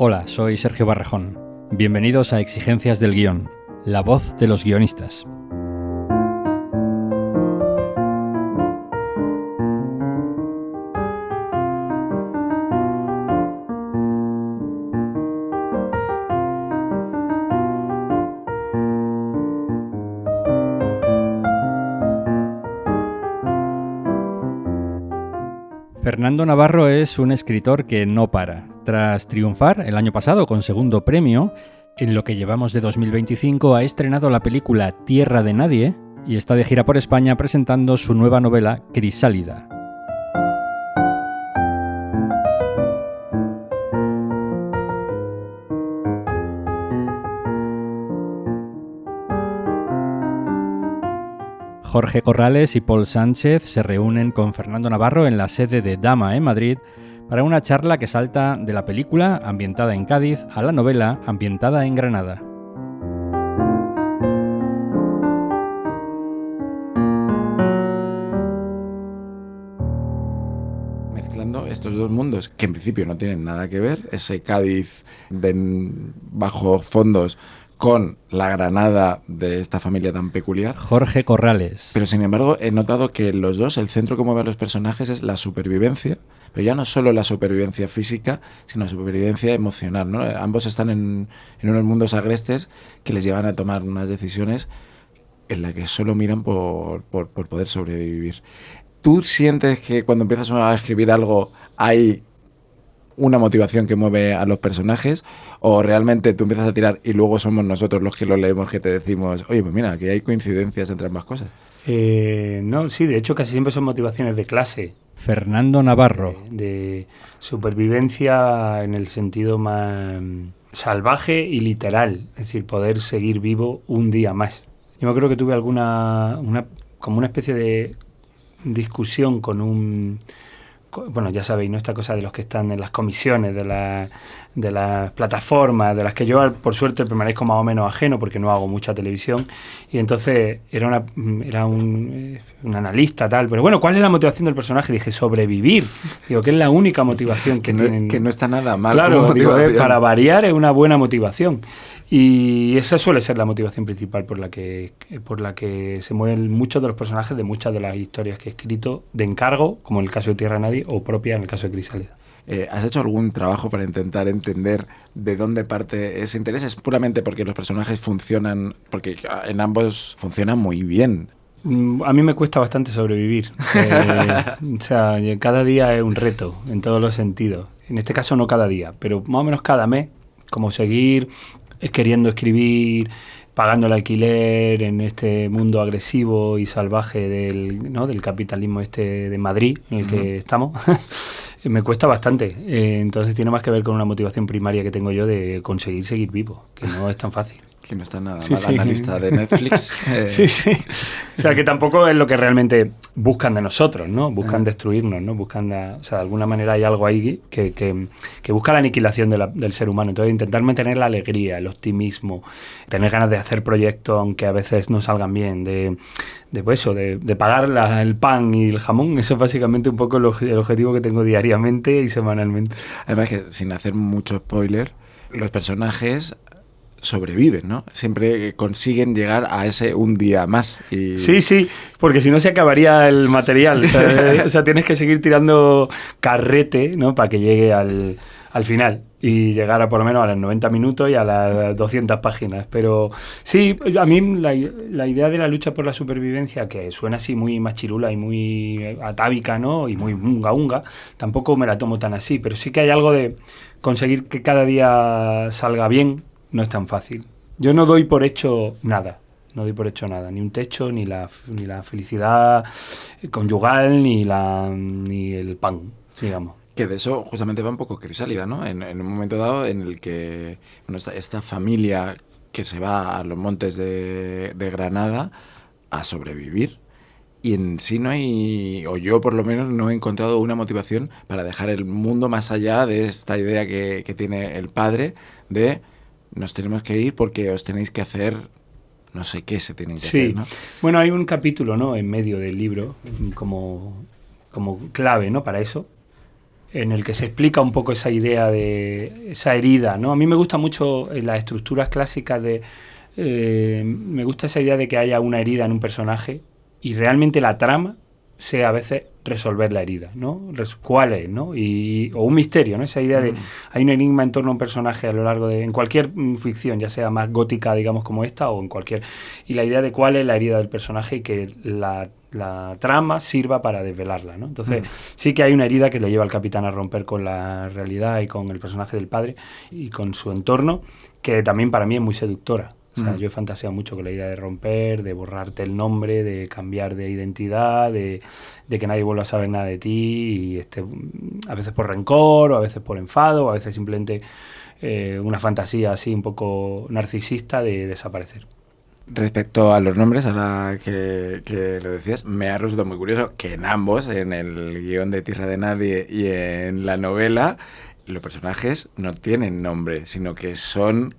Hola, soy Sergio Barrejón. Bienvenidos a Exigencias del Guión, la voz de los guionistas. Fernando Navarro es un escritor que no para. Tras triunfar el año pasado con segundo premio, en lo que llevamos de 2025 ha estrenado la película Tierra de Nadie y está de gira por España presentando su nueva novela Crisálida. Jorge Corrales y Paul Sánchez se reúnen con Fernando Navarro en la sede de Dama en Madrid para una charla que salta de la película ambientada en Cádiz a la novela ambientada en Granada. Mezclando estos dos mundos que en principio no tienen nada que ver, ese Cádiz de bajos fondos con la Granada de esta familia tan peculiar. Jorge Corrales. Pero sin embargo he notado que los dos, el centro que mueve a los personajes es la supervivencia, pero ya no solo la supervivencia física, sino la supervivencia emocional, ¿no? Ambos están en unos mundos agrestes que les llevan a tomar unas decisiones en las que solo miran por poder sobrevivir. ¿Tú sientes que cuando empiezas a escribir algo hay una motivación que mueve a los personajes, o realmente tú empiezas a tirar y luego somos nosotros los que lo leemos que te decimos, oye, pues mira, aquí hay coincidencias entre ambas cosas? No, sí, de hecho casi siempre son motivaciones de clase. Fernando Navarro. De supervivencia en el sentido más salvaje y literal, es decir, poder seguir vivo un día más. Yo me creo que tuve como una especie de discusión con un... Bueno, ya sabéis, ¿no? Esta cosa de los que están en las comisiones de las plataformas, de las que yo, por suerte, permanezco más o menos ajeno porque no hago mucha televisión. Y entonces era un analista, tal. Pero bueno, ¿cuál es la motivación del personaje? Dije, sobrevivir. Digo, que es la única motivación que tienen. Que no está nada mal. Claro, digo, para variar es una buena motivación. Y esa suele ser la motivación principal por la que se mueven muchos de los personajes de muchas de las historias que he escrito de encargo, como en el caso de Tierra de Nadie, o propia en el caso de Crisálida. ¿Has hecho algún trabajo para intentar entender de dónde parte ese interés? ¿Es puramente porque los personajes funcionan, porque en ambos funcionan muy bien? A mí me cuesta bastante sobrevivir. O sea, cada día es un reto, en todos los sentidos. En este caso no cada día, pero más o menos cada mes, como seguir queriendo escribir, pagando el alquiler en este mundo agresivo y salvaje del capitalismo de Madrid, en el que estamos, me cuesta bastante. Entonces tiene más que ver con una motivación primaria que tengo yo de conseguir seguir vivo, que no es tan fácil. Que no está nada mal en la lista de Netflix. Sí. O sea, que tampoco es lo que realmente buscan de nosotros, ¿no? Buscan destruirnos, ¿no? O sea, de alguna manera hay algo ahí que busca la aniquilación del ser humano. Entonces, intentar mantener la alegría, el optimismo, tener ganas de hacer proyectos, aunque a veces no salgan bien, de pagar el pan y el jamón. Eso es básicamente un poco el objetivo que tengo diariamente y semanalmente. Además que, sin hacer mucho spoiler, los personajes sobreviven, ¿no? Siempre consiguen llegar a ese un día más. Y... Sí, porque si no se acabaría el material. O sea, tienes que seguir tirando carrete, ¿no? Para que llegue al final y llegar a por lo menos a los 90 minutos y a las 200 páginas. Pero sí, a mí la idea de la lucha por la supervivencia, que suena así muy machirula y muy atávica, ¿no? Y muy unga, tampoco me la tomo tan así. Pero sí que hay algo de conseguir que cada día salga bien. No es tan fácil. Yo no doy por hecho nada. No doy por hecho nada. Ni un techo, ni la felicidad conyugal, ni el pan, digamos. Que de eso justamente va un poco Crisálida, ¿no? En un momento dado en el que esta familia que se va a los montes de Granada a sobrevivir. Y en sí no hay, o yo por lo menos no he encontrado una motivación para dejar el mundo más allá de esta idea que tiene el padre de... Nos tenemos que ir porque os tenéis que hacer, no sé qué se tienen que hacer, ¿no? Bueno, hay un capítulo, ¿no? En medio del libro, como clave, ¿no? Para eso, en el que se explica un poco esa idea de esa herida, ¿no? A mí me gusta mucho en las estructuras clásicas me gusta esa idea de que haya una herida en un personaje y realmente la trama sea a veces resolver la herida, ¿no? ¿Cuál es, no? O un misterio, ¿no? Esa idea de hay un enigma en torno a un personaje a lo largo en cualquier ficción, ya sea más gótica, digamos, como esta, o en cualquier... Y la idea de cuál es la herida del personaje y que la trama sirva para desvelarla, ¿no? Entonces, sí que hay una herida que le lleva al capitán a romper con la realidad y con el personaje del padre y con su entorno, que también para mí es muy seductora. O sea, yo he fantaseado mucho con la idea de romper, de borrarte el nombre, de cambiar de identidad, de que nadie vuelva a saber nada de ti, y a veces por rencor, o a veces por enfado, o a veces simplemente una fantasía así un poco narcisista de desaparecer. Respecto a los nombres, ahora que lo decías, me ha resultado muy curioso que en ambos, en el guión de Tierra de Nadie y en la novela, los personajes no tienen nombre, sino que son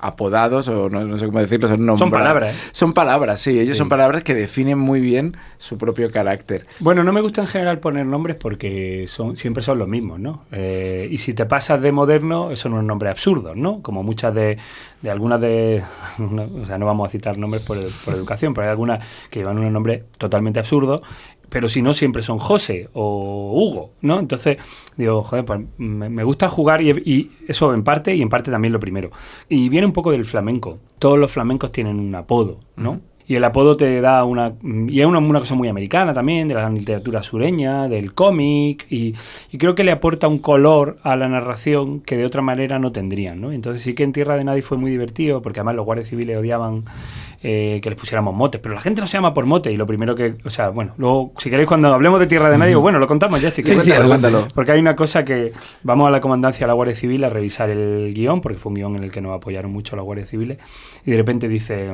apodados, o no sé cómo decirlo, son nombrados. Son palabras, ¿eh? Son palabras, sí, ellos son palabras que definen muy bien su propio carácter. Bueno, no me gusta en general poner nombres porque siempre son los mismos, ¿no? Y si te pasas de moderno, son unos nombres absurdos, ¿no? Como muchas de algunas de... o sea, no vamos a citar nombres por educación, pero hay algunas que llevan unos nombres totalmente absurdos, pero si no, siempre son José o Hugo, ¿no? Entonces, digo, joder, pues me gusta jugar y eso en parte, y en parte también lo primero. Y viene un poco del flamenco. Todos los flamencos tienen un apodo, ¿no? Uh-huh. Y el apodo te da y es una cosa muy americana también, de la literatura sureña, del cómic, y creo que le aporta un color a la narración que de otra manera no tendrían, ¿no? Entonces sí que en Tierra de Nadie fue muy divertido, porque además los guardias civiles odiaban que les pusiéramos motes, pero la gente no se llama por mote, y lo primero que, o sea, bueno, luego, si queréis, cuando hablemos de Tierra de Nadie, bueno, lo contamos ya, si queréis. Sí, cuéntalo. Porque hay una cosa que, vamos a la comandancia de la Guardia Civil a revisar el guión, porque fue un guión en el que nos apoyaron mucho las guardias civiles, y de repente dice...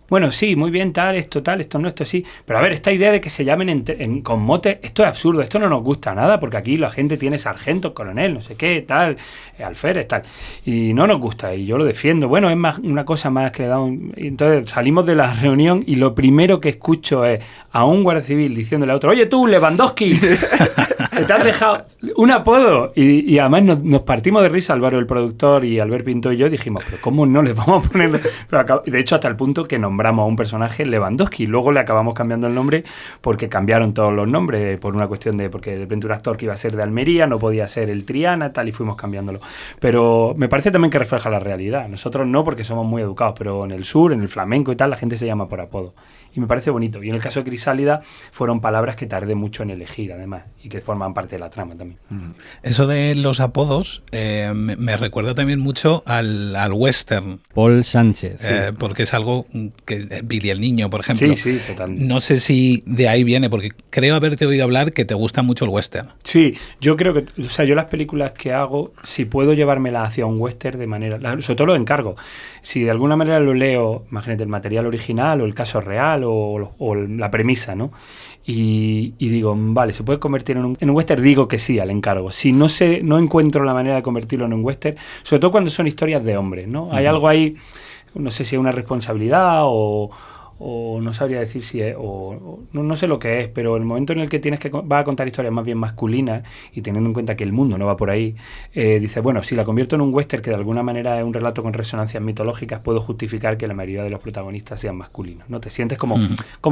Bueno, sí, muy bien, esto no, esto sí. Pero a ver, esta idea de que se llamen con mote, esto es absurdo, esto no nos gusta nada, porque aquí la gente tiene sargento, coronel, no sé qué, tal, alférez, tal. Y no nos gusta, y yo lo defiendo. Bueno, es más una cosa más que le da y entonces salimos de la reunión y lo primero que escucho es a un guardia civil diciéndole a otro, oye tú, Lewandowski, te has dejado un apodo. Y además nos partimos de risa, Álvaro, el productor, y Albert Pinto y yo dijimos, pero ¿cómo no les vamos a poner? De hecho, hasta el punto que nombramos a un personaje Lewandowski, luego le acabamos cambiando el nombre porque cambiaron todos los nombres por una cuestión porque de repente un actor que iba a ser de Almería no podía ser el Triana, tal, y fuimos cambiándolo. Pero me parece también que refleja la realidad. Nosotros no, porque somos muy educados, pero en el sur, en el flamenco y tal, la gente se llama por apodo. Y me parece bonito. Y en el caso de Crisálida fueron palabras que tardé mucho en elegir, además, y que forman parte de la trama también. Eso de los apodos me recuerda también mucho al western. Paul Sánchez. Sí. Porque es algo que Billy el Niño, por ejemplo. Sí, totalmente. No sé si de ahí viene, porque creo haberte oído hablar que te gusta mucho el western. Sí, yo creo que, o sea, yo las películas que hago, si puedo llevármelas hacia un western de manera, sobre todo lo encargo. Si de alguna manera lo leo, imagínate, el material original o el caso real o la premisa, ¿no? Y digo, vale, ¿se puede convertir en un western? Digo que sí al encargo. Si no encuentro la manera de convertirlo en un western, sobre todo cuando son historias de hombres, ¿no? Hay algo ahí, no sé si es una responsabilidad o no sabría decir si es, no sé lo que es, pero el momento en el que vas a contar historias más bien masculinas y teniendo en cuenta que el mundo no va por ahí, dices, bueno, si la convierto en un western que de alguna manera es un relato con resonancias mitológicas, puedo justificar que la mayoría de los protagonistas sean masculinos, ¿no? Te sientes como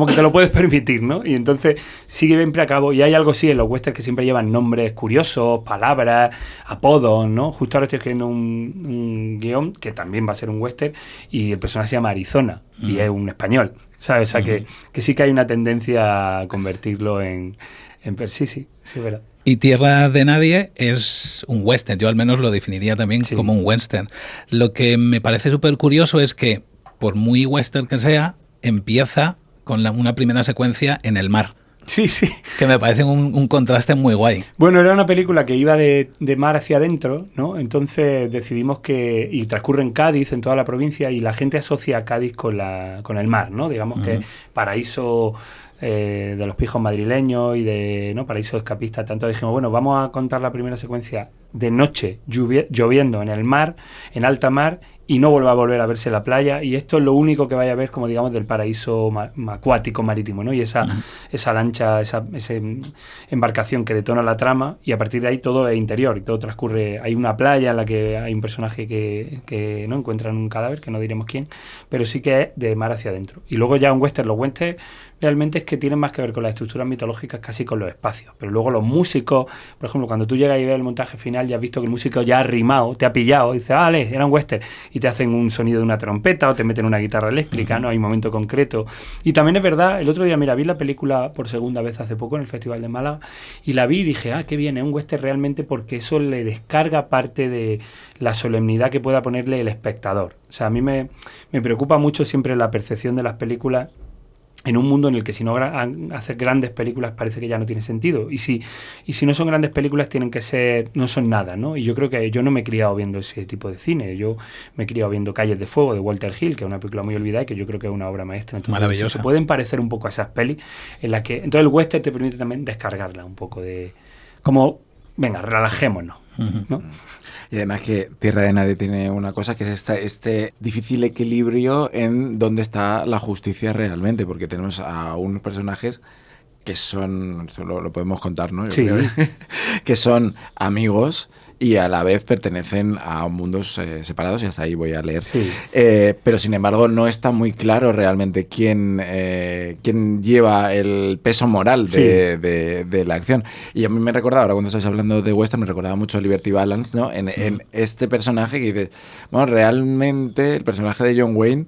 que te lo puedes permitir, ¿no? Y entonces sigue siempre a cabo, y hay algo sí en los westerns que siempre llevan nombres curiosos, palabras, apodos, ¿no? Justo ahora estoy escribiendo un guión que también va a ser un western y el personaje se llama Arizona y es un español, ¿sabes? O sea, que sí que hay una tendencia a convertirlo en sí, es verdad. Y Tierra de Nadie es un western, yo al menos lo definiría también como un western. Lo que me parece súper curioso es que, por muy western que sea, empieza con una primera secuencia en el mar. Sí. Que me parece un contraste muy guay. Bueno, era una película que iba de mar hacia adentro, ¿no? Entonces decidimos y transcurre en Cádiz, en toda la provincia, y la gente asocia a Cádiz con el mar, ¿no? Digamos que paraíso de los pijos madrileños y ¿no? Paraíso escapista. Tanto dijimos, bueno, vamos a contar la primera secuencia de noche, lloviendo en el mar, en alta mar, y no vuelva a volver a verse la playa, y esto es lo único que vaya a ver, como digamos, del paraíso acuático marítimo, ¿no? Y esa lancha, esa embarcación que detona la trama, y a partir de ahí todo es interior, y todo transcurre. Hay una playa en la que hay un personaje que no encuentran un cadáver, que no diremos quién, pero sí que es de mar hacia adentro. Y luego ya los westerns realmente es que tienen más que ver con las estructuras mitológicas, casi con los espacios. Pero luego los músicos, por ejemplo, cuando tú llegas y ves el montaje final, ya has visto que el músico ya ha rimado, te ha pillado, y dices, vale, era un western, y te hacen un sonido de una trompeta o te meten una guitarra eléctrica, ¿no? Hay un momento concreto. Y también es verdad, el otro día, mira, vi la película por segunda vez hace poco en el Festival de Málaga, y la vi y dije, qué bien, es un western realmente, porque eso le descarga parte de la solemnidad que pueda ponerle el espectador. O sea, a mí me preocupa mucho siempre la percepción de las películas en un mundo en el que si no hacer grandes películas parece que ya no tiene sentido, y si no son grandes películas tienen que ser, no son nada, ¿no? Y yo creo que yo no me he criado viendo ese tipo de cine, yo me he criado viendo Calles de Fuego de Walter Hill, que es una película muy olvidada y que yo creo que es una obra maestra. Entonces, maravillosa. Se pueden parecer un poco a esas pelis en las que, entonces el western te permite también descargarla un poco de, como, venga, relajémonos, ¿no? Y además que Tierra de Nadie tiene una cosa que es este difícil equilibrio en dónde está la justicia realmente, porque tenemos a unos personajes que son, lo podemos contar, ¿no? Yo Sí. creo, que son amigos y a la vez pertenecen a mundos separados, y hasta ahí voy a leer. Sí. Pero sin embargo no está muy claro realmente quién lleva el peso moral de la acción. Y a mí me recordaba, ahora cuando estás hablando de western, me recordaba mucho Liberty Balance, ¿no? En este personaje que dices, bueno, realmente el personaje de John Wayne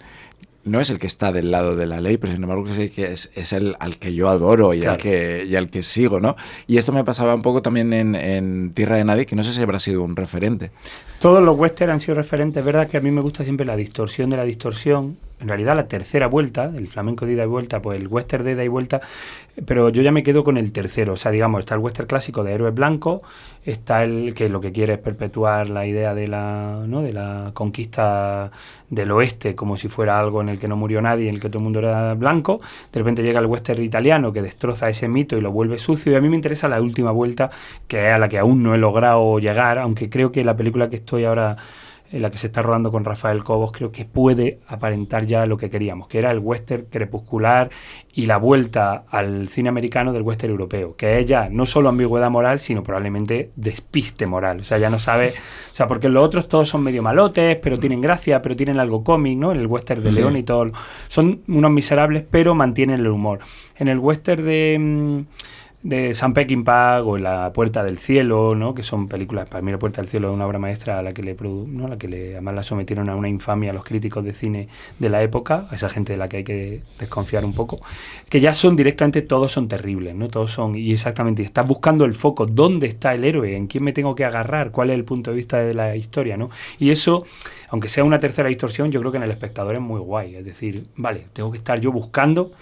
no es el que está del lado de la ley, pero sin embargo es el al que yo adoro y, claro, al que sigo, ¿no? Y esto me pasaba un poco también en Tierra de Nadie, que no sé si habrá sido un referente. Todos los westerns han sido referentes. Es verdad que a mí me gusta siempre la distorsión de la distorsión. En realidad la tercera vuelta, el flamenco de ida y vuelta, pues el western de ida y vuelta, pero yo ya me quedo con el tercero. O sea, digamos, está el western clásico de héroes blancos, está el que lo que quiere es perpetuar la idea de la conquista del oeste, como si fuera algo en el que no murió nadie, en el que todo el mundo era blanco. De repente llega el western italiano, que destroza ese mito y lo vuelve sucio. Y a mí me interesa la última vuelta, que es a la que aún no he logrado llegar, aunque creo que la película que estoy ahora, en la que se está rodando con Rafael Cobos, creo que puede aparentar ya lo que queríamos, que era el western crepuscular y la vuelta al cine americano del western europeo, que es ya no solo ambigüedad moral, sino probablemente despiste moral. O sea, ya no sabe, o sea, porque los otros todos son medio malotes, pero tienen gracia, pero tienen algo cómic, ¿no? En el western de León y todo, son unos miserables, pero mantienen el humor. En el western de Sam Peckinpah o La Puerta del Cielo, ¿no? Que son películas, para mí La Puerta del Cielo es una obra maestra a la que además la sometieron a una infamia a los críticos de cine de la época, a esa gente de la que hay que desconfiar un poco, que ya son directamente, todos son terribles, ¿no? Todos son, y exactamente, estás buscando el foco, ¿dónde está el héroe? ¿En quién me tengo que agarrar? ¿Cuál es el punto de vista de la historia, ¿no? Y eso, aunque sea una tercera distorsión, yo creo que en el espectador es muy guay, es decir, vale, tengo que estar yo buscando,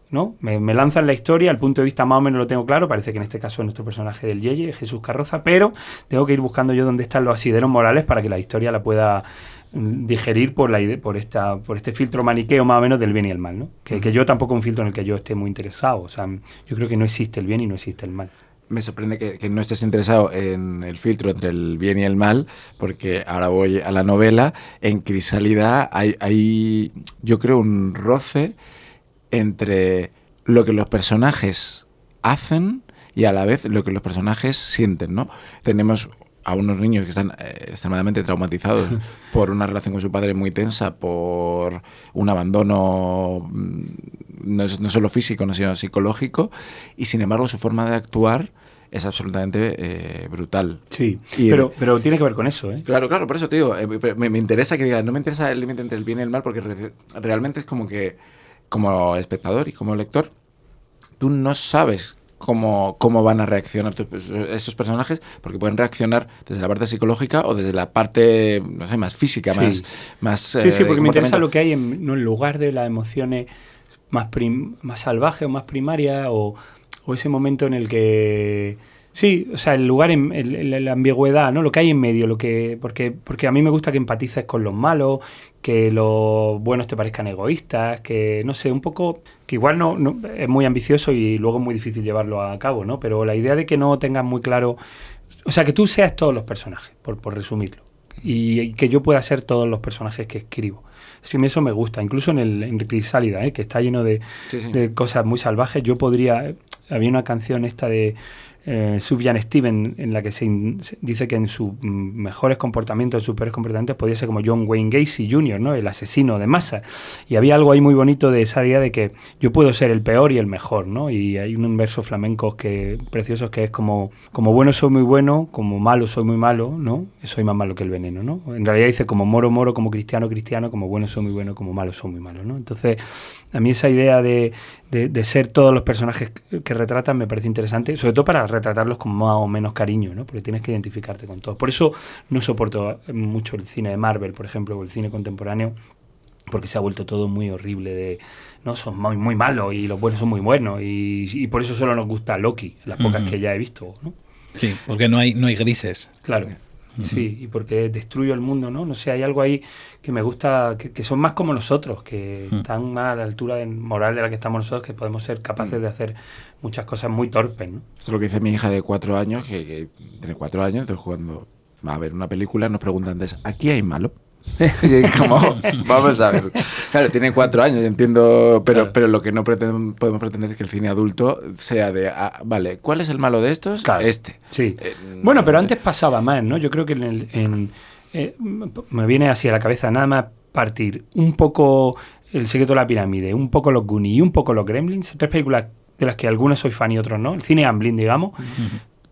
¿no? Me lanzan la historia, el punto de vista más o menos lo tengo claro, parece que en este caso es nuestro personaje del Yeye, Jesús Carroza, pero tengo que ir buscando yo dónde están los asideros morales para que la historia la pueda digerir por este filtro maniqueo más o menos del bien y el mal, ¿no? Que yo tampoco es un filtro en el que yo esté muy interesado, o sea, yo creo que no existe el bien y no existe el mal. Me sorprende que no estés interesado en el filtro entre el bien y el mal, porque ahora voy a la novela. En Crisálida hay yo creo, un roce entre lo que los personajes hacen y a la vez lo que los personajes sienten, ¿no? Tenemos a unos niños que están extremadamente traumatizados por una relación con su padre muy tensa, por un abandono no solo físico, sino psicológico, y sin embargo su forma de actuar es absolutamente brutal. Sí, pero tiene que ver con eso, ¿eh? Claro, por eso te digo, me interesa que digas, no me interesa el límite entre el bien y el mal, porque realmente es como que, como espectador y como lector, tú no sabes cómo van a reaccionar esos personajes, porque pueden reaccionar desde la parte psicológica o desde la parte, no sé, más física, sí. más sí, porque me interesa lo que hay en lugar de las emociones más salvajes o más primarias, o ese momento en el que... Sí, o sea, el lugar, la ambigüedad, ¿no? Lo que hay en medio, porque a mí me gusta que empatices con los malos, que los buenos te parezcan egoístas, que, no sé, un poco... Que igual no es muy ambicioso y luego es muy difícil llevarlo a cabo, ¿no? Pero la idea de que no tengas muy claro... O sea, que tú seas todos los personajes, por resumirlo. y que yo pueda ser todos los personajes que escribo. Sí, eso me gusta, incluso en Crisálida, que está lleno de cosas muy salvajes. Yo podría... Había una canción esta de Sufjan Stevens en la que se dice que en sus mejores comportamientos, en sus peores comportamientos, podía ser como John Wayne Gacy Jr., ¿no? El asesino de masa. Y había algo ahí muy bonito de esa idea de que yo puedo ser el peor y el mejor, ¿no? Y hay un verso flamenco precioso que es como bueno soy muy bueno, como malo soy muy malo, ¿no? Soy más malo que el veneno, ¿no? En realidad dice como moro, moro, como cristiano, cristiano, como bueno soy muy bueno, como malo soy muy malo, ¿no? Entonces, a mí esa idea de ser todos los personajes que retratan me parece interesante, sobre todo para retratarlos con más o menos cariño, ¿no? Porque tienes que identificarte con todos. Por eso no soporto mucho el cine de Marvel, por ejemplo, o el cine contemporáneo, porque se ha vuelto todo muy horrible no, son muy, muy malos y los buenos son muy buenos y por eso solo nos gusta Loki, las pocas que ya he visto, ¿no? Sí, porque no hay grises. Claro. Sí, y porque destruyo el mundo, ¿no? No sé, hay algo ahí que me gusta, que son más como nosotros, que están más a la altura moral de la que estamos nosotros, que podemos ser capaces de hacer muchas cosas muy torpes, ¿no? Esto es lo que dice mi hija de 4 años, que tiene 4 años, entonces cuando va a ver una película nos preguntan antes, ¿aquí hay malo? Y como, vamos a ver. Claro, tiene 4 años, entiendo, pero lo que no podemos pretender es que el cine adulto sea de, vale, ¿cuál es el malo de estos? Claro, sí. Bueno, pero antes pasaba más, ¿no? Yo creo que me viene así a la cabeza nada más partir un poco El secreto de la pirámide, un poco Los Goonies y un poco Los Gremlins, 3 películas de las que algunas soy fan y otros no, el cine Amblin, digamos.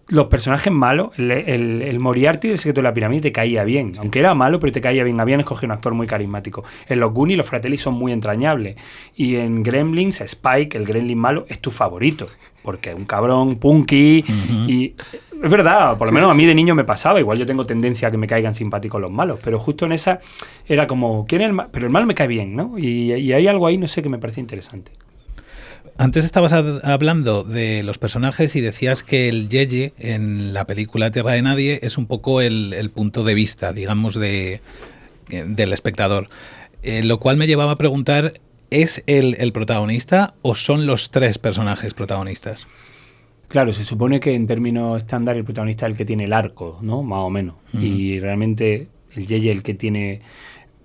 Los personajes malos, el Moriarty del secreto de la pirámide te caía bien, aunque era malo, pero te caía bien. Habían escogido un actor muy carismático. En Los Goonies los Fratelli son muy entrañables. Y en Gremlins, Spike, el Gremlin malo, es tu favorito, porque es un cabrón punky. Y es verdad, por lo menos a mí de niño me pasaba. Igual yo tengo tendencia a que me caigan simpáticos los malos, pero justo en esa era como, ¿quién es el malo? Pero el malo me cae bien, ¿no? Y hay algo ahí, no sé, que me parece interesante. Antes estabas hablando de los personajes y decías que el Yeye en la película Tierra de Nadie es un poco el punto de vista, digamos, del espectador. Lo cual me llevaba a preguntar, ¿es el protagonista o son los 3 personajes protagonistas? Claro, se supone que en términos estándar el protagonista es el que tiene el arco, ¿no? Más o menos. Y realmente el Yeye es el que tiene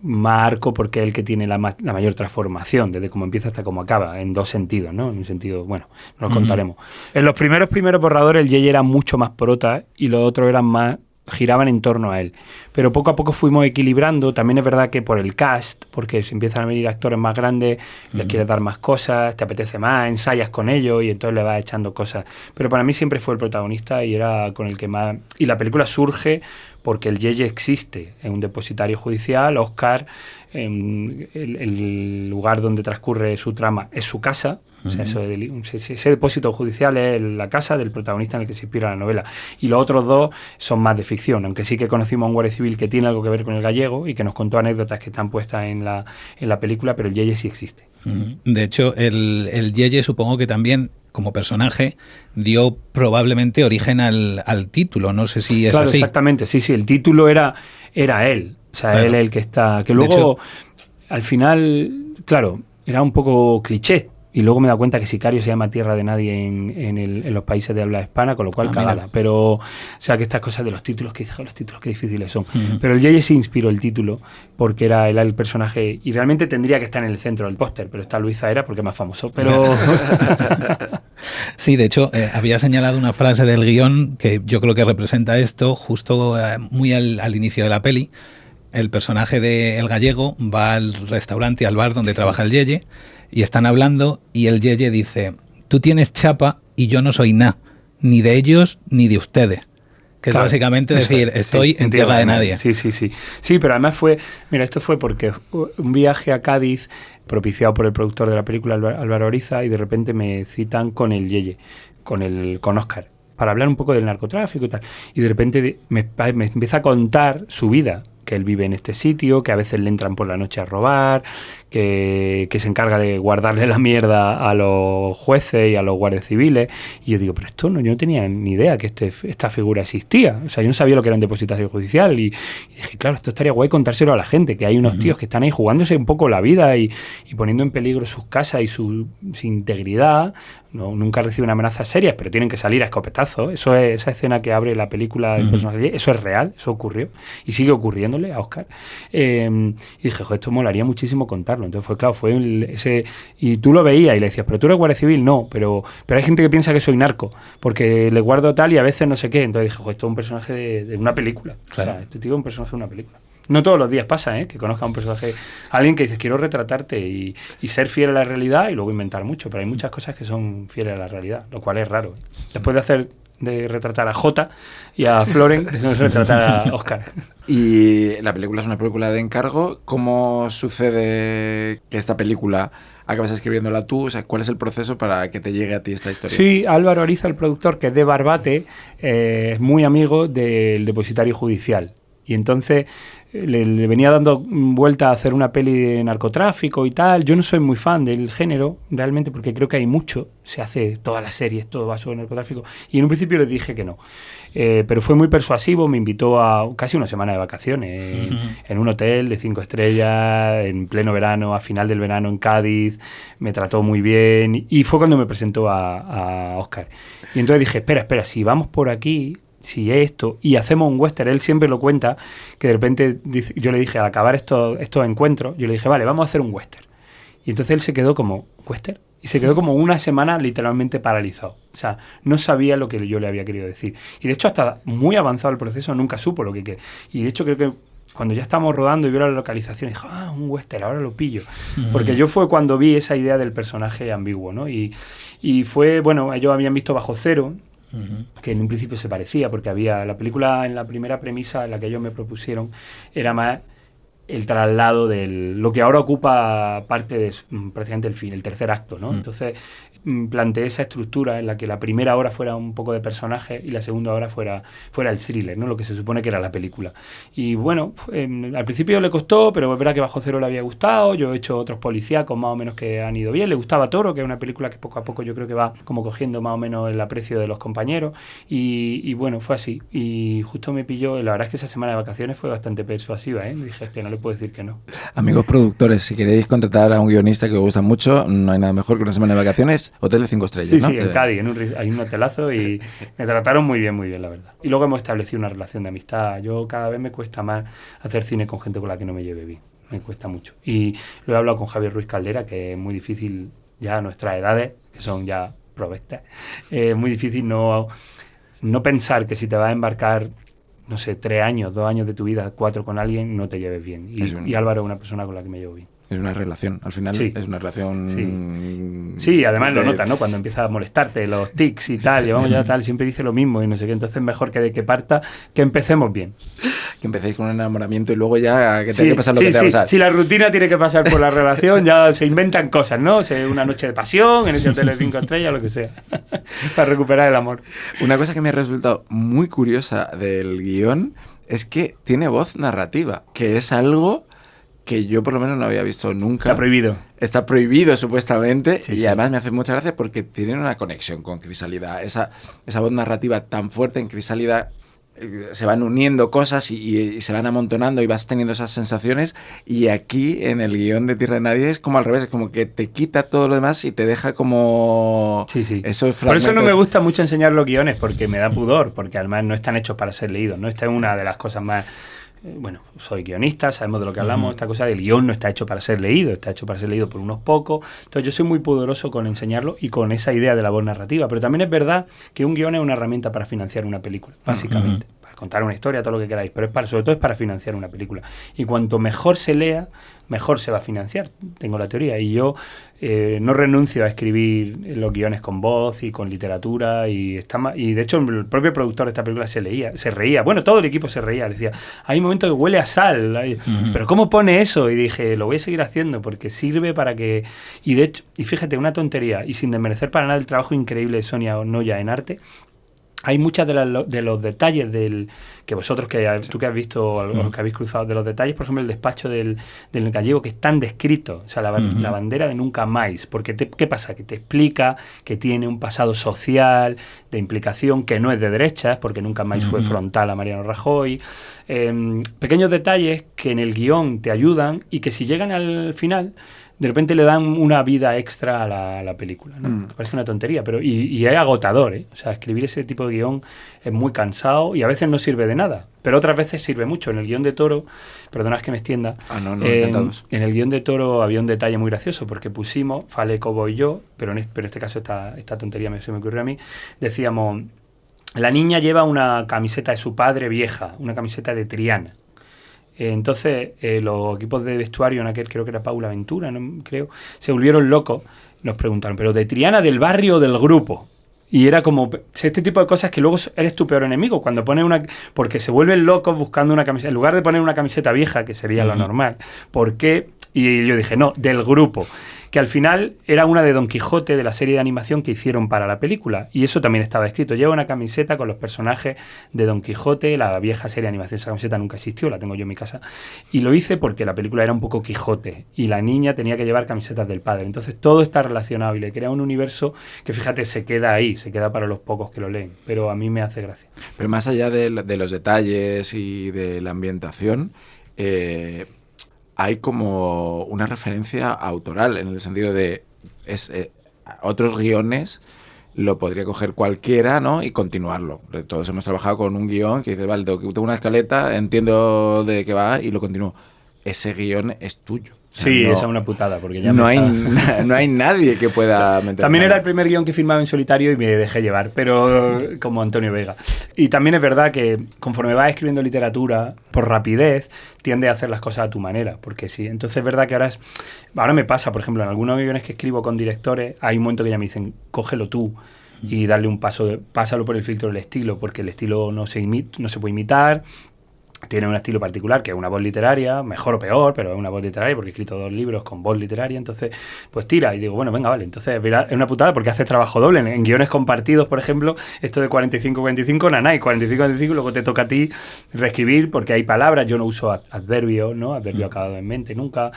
más arco porque es el que tiene la mayor transformación, desde cómo empieza hasta cómo acaba, en 2 sentidos, ¿no? En un sentido, bueno, nos contaremos. En los primeros borradores el Yeye era mucho más prota y los otros eran más, giraban en torno a él. Pero poco a poco fuimos equilibrando. También es verdad que por el cast, porque se empiezan a venir actores más grandes, les quieres dar más cosas, te apetece más, ensayas con ellos y entonces le vas echando cosas. Pero para mí siempre fue el protagonista y era con el que más... Y la película surge porque el Yeye existe, es un depositario judicial. Oscar, el lugar donde transcurre su trama es su casa. O sea, ese depósito judicial es la casa del protagonista en el que se inspira la novela. Y los otros 2 son más de ficción, aunque sí que conocimos a un guardia civil que tiene algo que ver con el gallego y que nos contó anécdotas que están puestas en la película, pero el Yeye sí existe. De hecho, el Yeye supongo que también, como personaje, dio probablemente origen al título. No sé si es claro, así. Exactamente, sí, el título era él. O sea, claro. Él el que está... Que luego, hecho, al final, claro, era un poco cliché. Y luego me he dado cuenta que Sicario se llama Tierra de Nadie en los países de habla hispana, con lo cual cagada. Pero, o sea, que estas cosas de los títulos, que los títulos, qué difíciles son. Pero el Yeye sí inspiró el título, porque era el personaje, y realmente tendría que estar en el centro del póster, pero está Luis Zahera porque es más famoso. Pero... Sí, de hecho, había señalado una frase del guión que yo creo que representa esto, justo muy al inicio de la peli. El personaje del gallego va al restaurante y al bar donde trabaja el Yeye, y están hablando y el Yeye dice: tú tienes chapa y yo no soy nada, ni de ellos ni de ustedes. Que claro, es básicamente decir, estoy en tierra de nadie. Sí. Sí, pero además esto fue porque un viaje a Cádiz propiciado por el productor de la película, Álvaro Oriza, y de repente me citan con el Yeye, con Oscar, para hablar un poco del narcotráfico y tal. Y de repente me empieza a contar su vida, que él vive en este sitio, que a veces le entran por la noche a robar, que se encarga de guardarle la mierda a los jueces y a los guardias civiles. Y yo digo, pero esto no, yo no tenía ni idea que esta figura existía. O sea, yo no sabía lo que era un depositario judicial. Y dije, claro, esto estaría guay contárselo a la gente, que hay unos tíos que están ahí jugándose un poco la vida y poniendo en peligro sus casas y su integridad. No, nunca reciben amenazas serias, pero tienen que salir a escopetazos. Eso es, esa escena que abre la película del personaje, eso es real, eso ocurrió y sigue ocurriéndole a Oscar. Y dije, joder, esto molaría muchísimo contarlo. Entonces fue claro, ese y tú lo veías y le decías, pero tú eres guardia civil, no, pero hay gente que piensa que soy narco porque le guardo tal y a veces no sé qué. Entonces dije, joder, esto es un personaje de una película. Claro. O sea, este tío es un personaje de una película. No todos los días pasa, que conozca a un personaje, alguien que dice, quiero retratarte y ser fiel a la realidad y luego inventar mucho, pero hay muchas cosas que son fieles a la realidad, lo cual es raro. Después de retratar a Jota y a Floren, de retratar a Oscar. Y la película es una película de encargo. ¿Cómo sucede que esta película acabas escribiéndola tú? O sea, ¿cuál es el proceso para que te llegue a ti esta historia? Sí, Álvaro Ariza, el productor, que es de Barbate, es muy amigo del depositario judicial. Y entonces le venía dando vuelta a hacer una peli de narcotráfico y tal. Yo no soy muy fan del género, realmente, porque creo que hay mucho. Se hace todas las series, todo va sobre narcotráfico. Y en un principio le dije que no. Pero fue muy persuasivo, me invitó a casi una semana de vacaciones en un hotel de 5 estrellas, en pleno verano, a final del verano en Cádiz. Me trató muy bien y fue cuando me presentó a Oscar. Y entonces dije, espera, si vamos por aquí... Si es esto, y hacemos un western, él siempre lo cuenta, que de repente yo le dije, al acabar estos encuentros, yo le dije, vale, vamos a hacer un western. Y entonces él se quedó como, ¿western? Y se quedó como una semana literalmente paralizado. O sea, no sabía lo que yo le había querido decir. Y de hecho, hasta muy avanzado el proceso, nunca supo lo que quería. Y de hecho, creo que cuando ya estábamos rodando y vio la localización, dijo, un western, ahora lo pillo. Porque yo fue cuando vi esa idea del personaje ambiguo, ¿no? Y fue, bueno, ellos habían visto Bajo Cero, que en un principio se parecía, porque había la película, en la primera premisa en la que ellos me propusieron, era más el traslado de lo que ahora ocupa parte de prácticamente el tercer acto, ¿no? Entonces planteé esa estructura en la que la primera hora fuera un poco de personaje y la segunda hora fuera el thriller, ¿no? Lo que se supone que era la película. Y bueno, al principio le costó, pero es verdad que Bajo Cero le había gustado. Yo he hecho otros policíacos más o menos que han ido bien. Le gustaba Toro, que es una película que poco a poco yo creo que va como cogiendo más o menos el aprecio de los compañeros. Y bueno, fue así. Y justo me pilló, la verdad es que esa semana de vacaciones fue bastante persuasiva, ¿eh? Dije, no le puedo decir que no. Amigos productores, si queréis contratar a un guionista que os gusta mucho, no hay nada mejor que una semana de vacaciones. Hotel de 5 estrellas, ¿no? Sí, en Cádiz, hay un hotelazo y me trataron muy bien, la verdad. Y luego hemos establecido una relación de amistad. Yo cada vez me cuesta más hacer cine con gente con la que no me lleve bien. Me cuesta mucho. Y lo he hablado con Javier Ruiz Caldera, que es muy difícil ya a nuestras edades, que son ya provectas, es muy difícil no pensar que si te vas a embarcar, no sé, 3 años, 2 años de tu vida, 4 con alguien, no te lleves bien. Y Álvaro es una persona con la que me llevo bien. Es una relación, al final es una relación... Sí, además lo notas, ¿no? Cuando empieza a molestarte, los tics y tal, llevamos ya tal, siempre dice lo mismo y no sé qué, entonces mejor que de que parta, que empecemos bien. Que empecéis con un enamoramiento y luego ya que tenga que pasar lo que tenga que pasar. Si la rutina tiene que pasar por la relación, ya se inventan cosas, ¿no? Una noche de pasión, en ese hotel de 5 estrellas, lo que sea, para recuperar el amor. Una cosa que me ha resultado muy curiosa del guión es que tiene voz narrativa, que es algo que yo por lo menos no había visto nunca. Está prohibido. Está prohibido, supuestamente, sí, y además me hace mucha gracia porque tienen una conexión con Crisálida. Esa voz narrativa tan fuerte en Crisálida, se van uniendo cosas y se van amontonando y vas teniendo esas sensaciones, y aquí en el guión de Tierra de Nadie es como al revés, es como que te quita todo lo demás y te deja como... Sí. Esos fragmentos. Por eso no me gusta mucho enseñar los guiones, porque me da pudor, porque además no están hechos para ser leídos, ¿no? Esta es una de las cosas más... Bueno, soy guionista, sabemos de lo que hablamos, esta cosa del guión no está hecho para ser leído, está hecho para ser leído por unos pocos. Entonces yo soy muy pudoroso con enseñarlo y con esa idea de la voz narrativa, pero también es verdad que un guión es una herramienta para financiar una película, básicamente, para contar una historia, todo lo que queráis, pero sobre todo es para financiar una película. Y cuanto mejor se lea, mejor se va a financiar, tengo la teoría, y yo no renuncio a escribir los guiones con voz y con literatura, y de hecho el propio productor de esta película se reía, bueno, todo el equipo se reía, decía, hay un momento que huele a sal, pero ¿cómo pone eso? Y dije, lo voy a seguir haciendo porque sirve para que... Y de hecho, y fíjate, una tontería, y sin desmerecer para nada el trabajo increíble de Sonia Noya en arte, hay muchas de los detalles que vosotros, tú que has visto, o los que habéis cruzado, de los detalles, por ejemplo, el despacho del gallego, que están descritos, o sea, la bandera de nunca más, porque ¿qué pasa? Que te explica que tiene un pasado social, de implicación, que no es de derechas, porque nunca más fue frontal a Mariano Rajoy. Pequeños detalles que en el guión te ayudan y que si llegan al final, de repente le dan una vida extra a la película, ¿no? Que parece una tontería, pero y es agotador, ¿eh? O sea, escribir ese tipo de guión es muy cansado y a veces no sirve de nada, pero otras veces sirve mucho. En el guión de Toro, perdonad que me extienda, en el guión de Toro había un detalle muy gracioso, porque pusimos, Fale, Cobo y yo, pero en este caso esta tontería se me ocurrió a mí, decíamos, la niña lleva una camiseta de su padre vieja, una camiseta de Triana. Entonces, los equipos de vestuario, en aquel creo que era Paula Ventura, ¿no? Creo, se volvieron locos. Nos preguntaron, ¿pero de Triana, del barrio o del grupo? Y era como este tipo de cosas que luego eres tu peor enemigo. Cuando pones porque se vuelven locos buscando una camiseta. En lugar de poner una camiseta vieja, que sería lo normal. ¿Por qué? Y yo dije, no, del grupo. Que al final era una de Don Quijote, de la serie de animación que hicieron para la película. Y eso también estaba escrito. Lleva una camiseta con los personajes de Don Quijote, la vieja serie de animación. Esa camiseta nunca existió, la tengo yo en mi casa. Y lo hice porque la película era un poco Quijote y la niña tenía que llevar camisetas del padre. Entonces todo está relacionado y le crea un universo que, fíjate, se queda ahí, se queda para los pocos que lo leen. Pero a mí me hace gracia. Pero más allá de los detalles y de la ambientación, hay como una referencia autoral, en el sentido de otros guiones lo podría coger cualquiera, ¿no? Y continuarlo. Todos hemos trabajado con un guión que dice, vale, tengo una escaleta, entiendo de qué va y lo continúo. Ese guión es tuyo. O sea, sí, esa es una putada, porque ya no hay nadie que pueda meter. También era el primer guión que firmaba en solitario y me dejé llevar, pero como Antonio Vega. Y también es verdad que conforme vas escribiendo literatura, por rapidez, tiende a hacer las cosas a tu manera, porque sí. Entonces es verdad que ahora me pasa, por ejemplo, en algunos guiones que escribo con directores, hay un momento que ya me dicen, cógelo tú y darle un pásalo por el filtro del estilo, porque el estilo no se puede imitar. Tiene un estilo particular, que es una voz literaria, mejor o peor, pero es una voz literaria, porque he escrito 2 libros con voz literaria, entonces, pues tira, y digo, bueno, venga, vale, entonces es una putada porque haces trabajo doble. En guiones compartidos, por ejemplo, esto de 45-45, nanay, 45-45, luego te toca a ti reescribir, porque hay palabras, yo no uso adverbios, ¿no? Adverbio acabado en mente, nunca.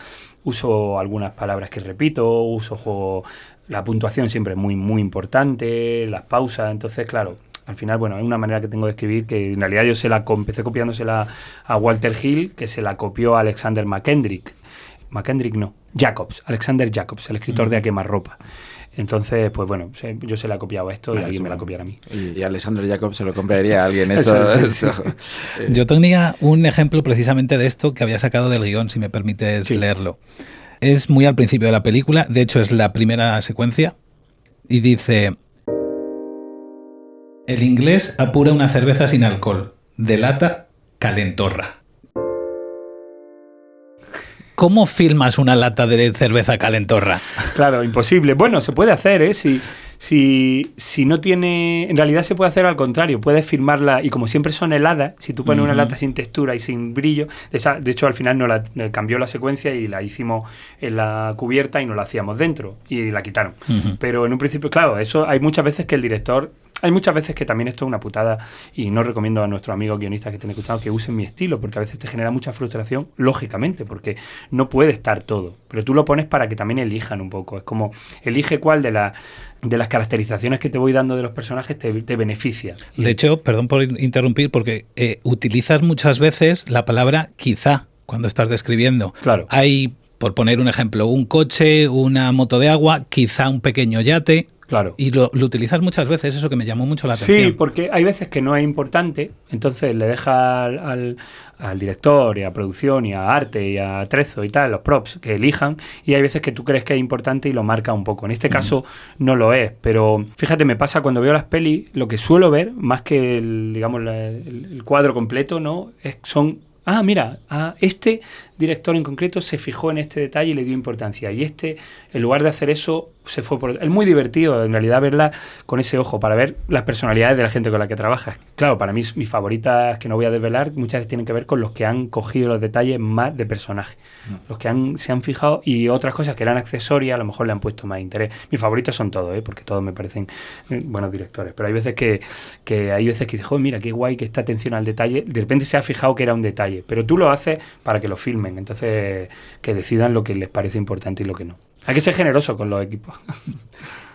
Uso algunas palabras que repito, uso juego, la puntuación siempre es muy, muy importante, las pausas, entonces, claro. Al final, bueno, es una manera que tengo de escribir que en realidad yo empecé copiándosela a Walter Hill, que se la copió a Alexander Alexander Jacobs, el escritor de A quemarropa. Entonces, pues bueno, yo se la he copiado esto y alguien me la copiará a mí. Y Alexander Jacobs se lo compraría a alguien. Yo tenía un ejemplo precisamente de esto que había sacado del guión, si me permites leerlo. Es muy al principio de la película, de hecho es la primera secuencia, y dice... El inglés apura una cerveza sin alcohol, de lata, calentorra. ¿Cómo filmas una lata de cerveza calentorra? Claro, imposible. Bueno, se puede hacer, ¿eh? Si no tiene... En realidad se puede hacer al contrario. Puedes filmarla, y como siempre son heladas, si tú pones una lata sin textura y sin brillo... De hecho, al final cambió la secuencia y la hicimos en la cubierta y no la hacíamos dentro. Y la quitaron. Pero en un principio, claro, eso hay muchas veces que el director... Hay muchas veces que también esto es una putada y no recomiendo a nuestros amigos guionistas que estén escuchando que usen mi estilo, porque a veces te genera mucha frustración, lógicamente, porque no puede estar todo. Pero tú lo pones para que también elijan un poco. Es como, elige cuál de las caracterizaciones que te voy dando de los personajes te beneficia. De hecho, perdón por interrumpir, porque utilizas muchas veces la palabra quizá cuando estás describiendo. Claro. Hay, por poner un ejemplo, un coche, una moto de agua, quizá un pequeño yate... Claro. Y lo utilizas muchas veces, eso que me llamó mucho la atención. Sí, porque hay veces que no es importante, entonces le deja al director y a producción y a arte y a Trezo y tal, los props, que elijan, y hay veces que tú crees que es importante y lo marca un poco. En este caso no lo es, pero fíjate, me pasa cuando veo las pelis, lo que suelo ver, más que el cuadro completo, ¿no? Son... mira, este director en concreto se fijó en este detalle y le dio importancia. Y en lugar de hacer eso, se fue por... Es muy divertido, en realidad, verla con ese ojo, para ver las personalidades de la gente con la que trabajas. Claro, para mí, mis favoritas, que no voy a desvelar, muchas veces tienen que ver con los que han cogido los detalles más de personaje. Los que se han fijado, y otras cosas que eran accesorias, a lo mejor le han puesto más interés. Mis favoritos son todos, porque todos me parecen buenos directores. Pero hay veces que dices, joder, mira, qué guay que esta atención al detalle. De repente se ha fijado que era un detalle. Pero tú lo haces para que lo filmen. Entonces, que decidan lo que les parece importante y lo que no. Hay que ser generoso con los equipos.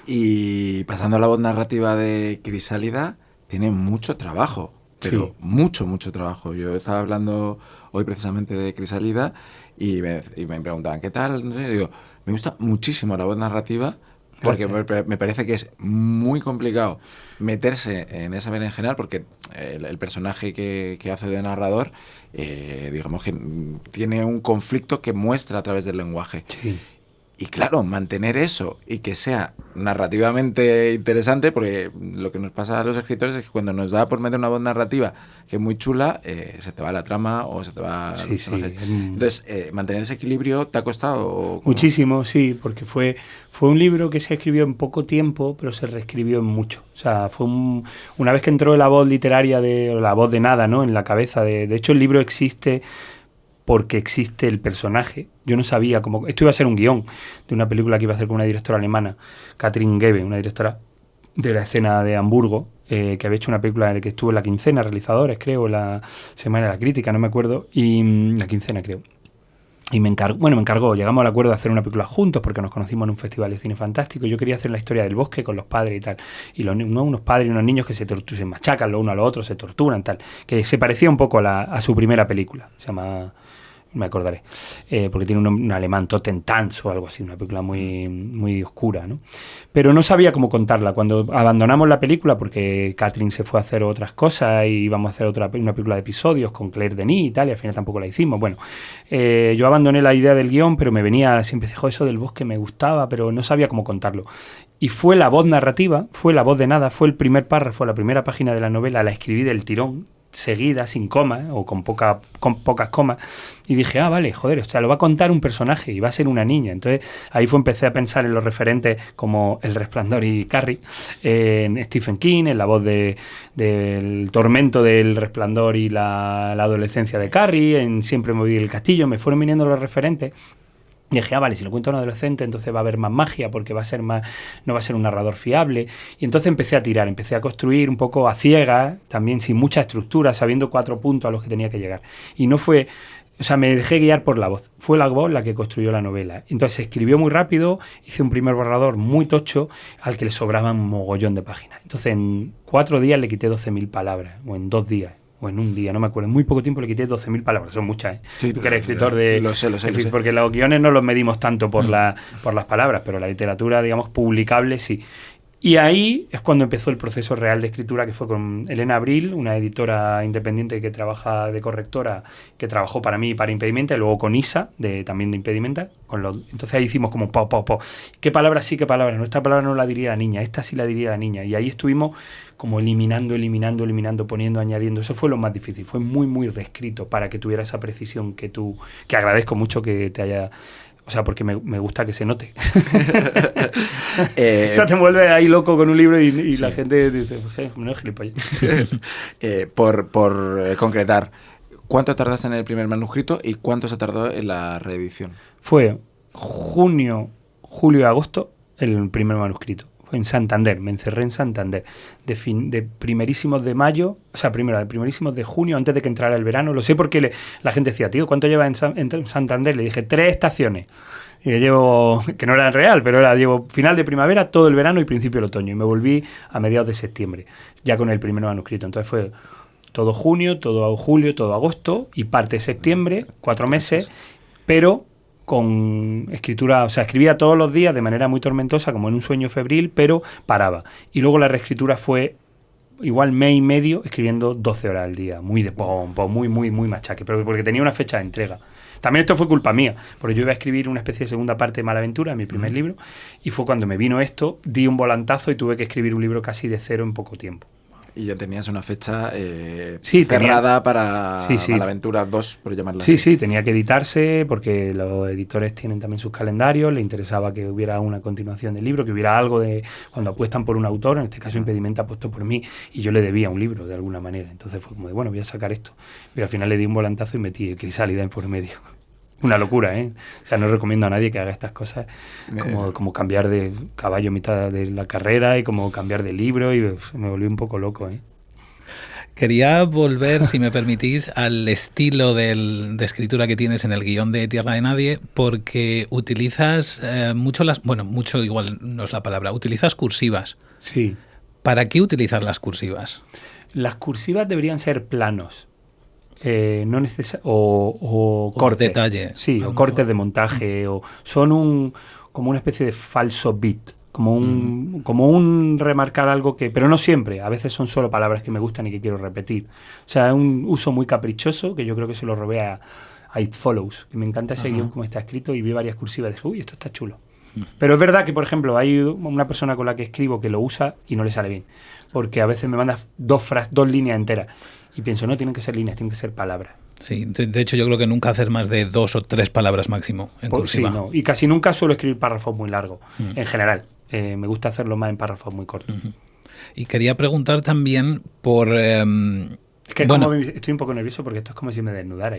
Y pasando a la voz narrativa de Crisálida, tiene mucho trabajo, pero mucho trabajo. Yo estaba hablando hoy precisamente de Crisálida y me preguntaban, ¿qué tal? No sé, digo, me gusta muchísimo la voz narrativa porque me parece que es muy complicado meterse en esa berenjenal porque el personaje que hace de narrador, digamos que tiene un conflicto que muestra a través del lenguaje. Sí. Y claro, mantener eso y que sea narrativamente interesante, porque lo que nos pasa a los escritores es que cuando nos da por meter una voz narrativa que es muy chula, se te va la trama o se te va... Sí. Entonces, ¿mantener ese equilibrio te ha costado? Muchísimo, sí, porque fue un libro que se escribió en poco tiempo, pero se reescribió en mucho. O sea, fue una vez que entró la voz literaria, la voz de nada, ¿no?, en la cabeza. De hecho, el libro existe porque existe el personaje. Yo no sabía cómo... Esto iba a ser un guión de una película que iba a hacer con una directora alemana, Katrin Gebe, una directora de la escena de Hamburgo, que había hecho una película en la que estuvo en la quincena, realizadores, creo, la Semana de la Crítica, no me acuerdo, y la quincena, creo. Y me encargó, llegamos al acuerdo de hacer una película juntos porque nos conocimos en un festival de cine fantástico. Yo quería hacer la historia del bosque con los padres y tal. Y unos padres y unos niños que se machacan los unos a los otros, se torturan, tal. Que se parecía un poco a su primera película. Se llama... me acordaré, porque tiene un alemán, Totentanz o algo así, una película muy oscura, ¿no? Pero no sabía cómo contarla. Cuando abandonamos la película, porque Katrin se fue a hacer otras cosas y íbamos a hacer una película de episodios con Claire Denis y tal, y al final tampoco la hicimos. Bueno, yo abandoné la idea del guión, pero me venía siempre, eso del bosque me gustaba, pero no sabía cómo contarlo. Y fue la voz narrativa, fue la voz de nada, fue el primer párrafo, la primera página de la novela, la escribí del tirón, seguida, sin comas, o con pocas comas, y dije, vale, joder, o sea, lo va a contar un personaje y va a ser una niña. Entonces ahí empecé a pensar en los referentes como El Resplandor y Carrie, en Stephen King, en la voz del tormento del Resplandor y la adolescencia de Carrie, en Siempre me voy del castillo. Me fueron viniendo los referentes. Y dije, vale, si lo cuento a un adolescente, entonces va a haber más magia, porque no va a ser un narrador fiable. Y entonces empecé a construir un poco a ciegas, también sin mucha estructura, sabiendo 4 puntos a los que tenía que llegar. Y no fue... O sea, me dejé guiar por la voz. Fue la voz la que construyó la novela. Entonces se escribió muy rápido, hice un primer borrador muy tocho, al que le sobraban un mogollón de páginas. Entonces en 4 días le quité 12.000 palabras, o en 2 días. O en un día, no me acuerdo, en muy poco tiempo le quité 12.000 palabras, son muchas, ¿eh? Sí, tú que eres escritor de... Lo sé. Porque los guiones no los medimos tanto por las palabras, pero la literatura, digamos, publicable, sí. Y ahí es cuando empezó el proceso real de escritura, que fue con Elena Abril, una editora independiente que trabaja de correctora, que trabajó para mí y para Impedimenta, y luego con Isa, también de Impedimenta. Entonces ahí hicimos como ¿qué palabras sí, qué palabras no? Esta palabra no la diría la niña, esta sí la diría la niña. Y ahí estuvimos como eliminando, poniendo, añadiendo. Eso fue lo más difícil. Fue muy reescrito para que tuviera esa precisión que agradezco mucho que te haya... O sea, porque me gusta que se note. O sea, te vuelves ahí loco con un libro y la gente dice, no es gilipollas. Por concretar, ¿cuánto tardaste en el primer manuscrito y cuánto se tardó en la reedición? Fue junio, julio y agosto el primer manuscrito. Fue en Santander, me encerré en Santander. De primerísimos de mayo, o sea, de primerísimos de junio, antes de que entrara el verano. Lo sé porque la gente decía, tío, ¿cuánto llevas en Santander? Le dije, 3 estaciones. Y le llevo, que no era real, pero llevo final de primavera, todo el verano y principio del otoño. Y me volví a mediados de septiembre, ya con el primer manuscrito. Entonces fue todo junio, todo julio, todo agosto y parte de septiembre, 4 meses, pero con escritura, o sea, escribía todos los días de manera muy tormentosa, como en un sueño febril, pero paraba. Y luego la reescritura fue igual mes y medio, escribiendo 12 horas al día, muy de pompo, muy machaque, pero porque tenía una fecha de entrega. También esto fue culpa mía, porque yo iba a escribir una especie de segunda parte de Malaventura, mi primer libro, y fue cuando me vino esto, di un volantazo y tuve que escribir un libro casi de cero en poco tiempo. y ya tenías una fecha Sí, cerrada para Sí. la aventura 2, por llamarla así. Sí, tenía que editarse porque los editores tienen también sus calendarios, le interesaba que hubiera una continuación del libro, que hubiera algo de cuando apuestan por un autor, en este caso Impedimenta apostó por mí y yo le debía un libro de alguna manera, entonces fue como de, bueno, voy a sacar esto, pero al final le di un volantazo y metí el Crisálida en por medio. Una locura, ¿eh? O sea, no recomiendo a nadie que haga estas cosas, como cambiar de caballo a mitad de la carrera y como cambiar de libro, y me volví un poco loco, ¿eh? Quería volver, si me permitís, al estilo de escritura que tienes en el guión de Tierra de Nadie, porque utilizas mucho mucho igual no es la palabra, utilizas cursivas. Sí. ¿Para qué utilizar las cursivas? Las cursivas deberían ser planos. No o cortes. Detalle. Sí, o cortes de montaje. O son como una especie de falso beat. Como un remarcar algo que... Pero no siempre. A veces son solo palabras que me gustan y que quiero repetir. O sea, es un uso muy caprichoso que yo creo que se lo robé a It Follows. Que me encanta ese guión como está escrito y vi varias cursivas y dije, uy, esto está chulo. Pero es verdad que, por ejemplo, hay una persona con la que escribo que lo usa y no le sale bien. Porque a veces me manda dos líneas enteras. Y pienso, no tienen que ser líneas, tienen que ser palabras. Sí, de hecho yo creo que nunca haces más de 2 o 3 palabras máximo en cursiva. Sí, no. Y casi nunca suelo escribir párrafos muy largos, en general. Me gusta hacerlo más en párrafos muy cortos. Y quería preguntar también por... es que estoy un poco nervioso porque esto es como si me desnudara.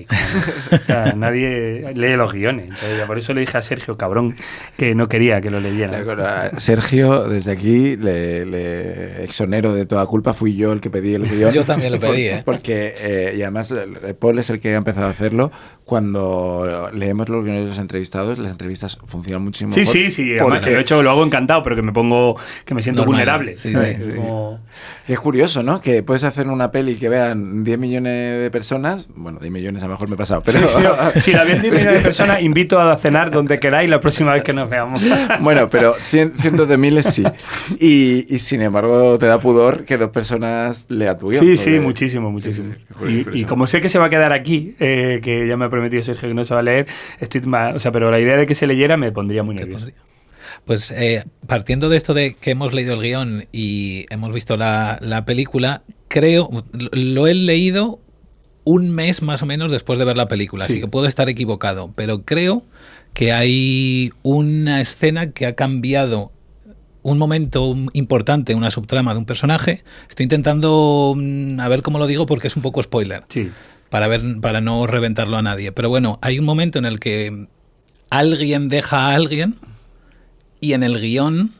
O sea, nadie lee los guiones. Entonces, por eso le dije a Sergio, cabrón, que no quería que lo leyera. Claro, Sergio, desde aquí le exonero de toda culpa. Fui yo el que pedí el guión. Yo también lo pedí, ¿eh? Porque, y además, Paul es el que ha empezado a hacerlo. Cuando leemos los guiones de los entrevistados, las entrevistas funcionan muchísimo mejor. Sí. Además, que de hecho lo hago encantado, pero que me siento normal, vulnerable. Sí. Como... Es curioso, ¿no? Que puedes hacer una peli que vean 10 millones de personas. Bueno, 10 millones a lo mejor me he pasado, pero... Si la ven 10 millones de personas, invito a cenar donde queráis la próxima vez que nos veamos. Bueno, pero cientos de miles sí. Y sin embargo te da pudor que 2 personas lean tu guión. Sí, muchísimo. Y como sé que se va a quedar aquí, que ya me ha prometido Sergio que no se va a leer, estoy más, o sea, pero la idea de que se leyera me pondría muy nervioso. Pues partiendo de esto de que hemos leído el guión y hemos visto la película, lo he leído un mes más o menos después de ver la película, así que puedo estar equivocado, pero creo que hay una escena que ha cambiado un momento importante, una subtrama de un personaje. Estoy intentando a ver cómo lo digo porque es un poco spoiler. Sí. Para no reventarlo a nadie. Pero bueno, hay un momento en el que alguien deja a alguien y en el guión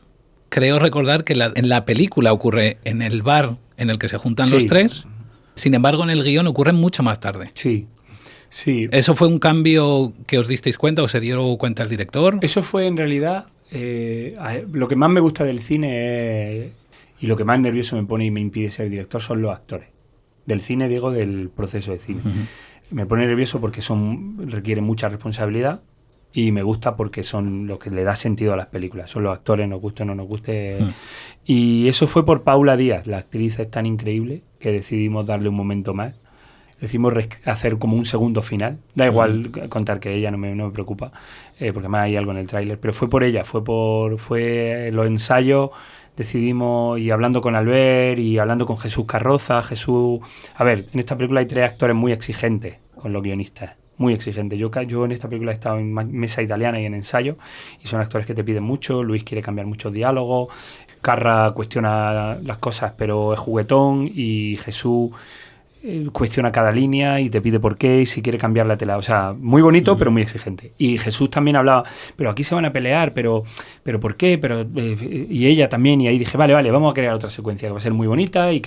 creo recordar que en la película ocurre en el bar en el que se juntan los 3. Sin embargo, en el guión ocurre mucho más tarde. Sí. ¿Eso fue un cambio que os disteis cuenta o se dio cuenta el director? Eso fue en realidad lo que más me gusta del cine y lo que más nervioso me pone y me impide ser director son los actores. Del cine, digo, del proceso de cine. Me pone nervioso porque requieren mucha responsabilidad y me gusta porque son lo que le da sentido a las películas. Son los actores, nos guste o no nos guste. Y eso fue por Paula Díaz. La actriz es tan increíble que decidimos darle un momento más. Decidimos hacer como un segundo final. Da igual contar que ella, no me preocupa, porque además hay algo en el tráiler. Pero fue por ella, fue los ensayos. Decidimos, y hablando con Albert y hablando con Jesús Carroza. A ver, en esta película hay 3 actores muy exigentes con los guionistas. Muy exigentes. Yo en esta película he estado en mesa italiana y en ensayo, y son actores que te piden mucho. Luis quiere cambiar muchos diálogos. Carra cuestiona las cosas, pero es juguetón. Y Jesús cuestiona cada línea y te pide por qué y si quiere cambiar la tela. O sea, muy bonito, pero muy exigente. Y Jesús también hablaba, pero aquí se van a pelear, pero ¿por qué? Y ella también, y ahí dije, vale, vamos a crear otra secuencia que va a ser muy bonita y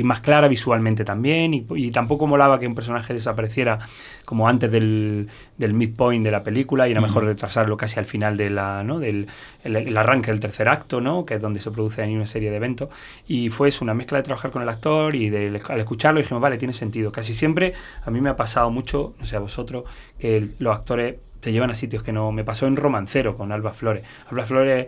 más clara visualmente también, y tampoco molaba que un personaje desapareciera como antes del midpoint de la película, y era mejor retrasarlo casi al final de el arranque del tercer acto, ¿no? Que es donde se produce ahí una serie de eventos. Y fue eso, una mezcla de trabajar con el actor y al escucharlo dijimos, vale, tiene sentido. Casi siempre a mí me ha pasado mucho, no sé a vosotros, que los actores te llevan a sitios que no. Me pasó en Romancero con Alba Flores. Alba Flores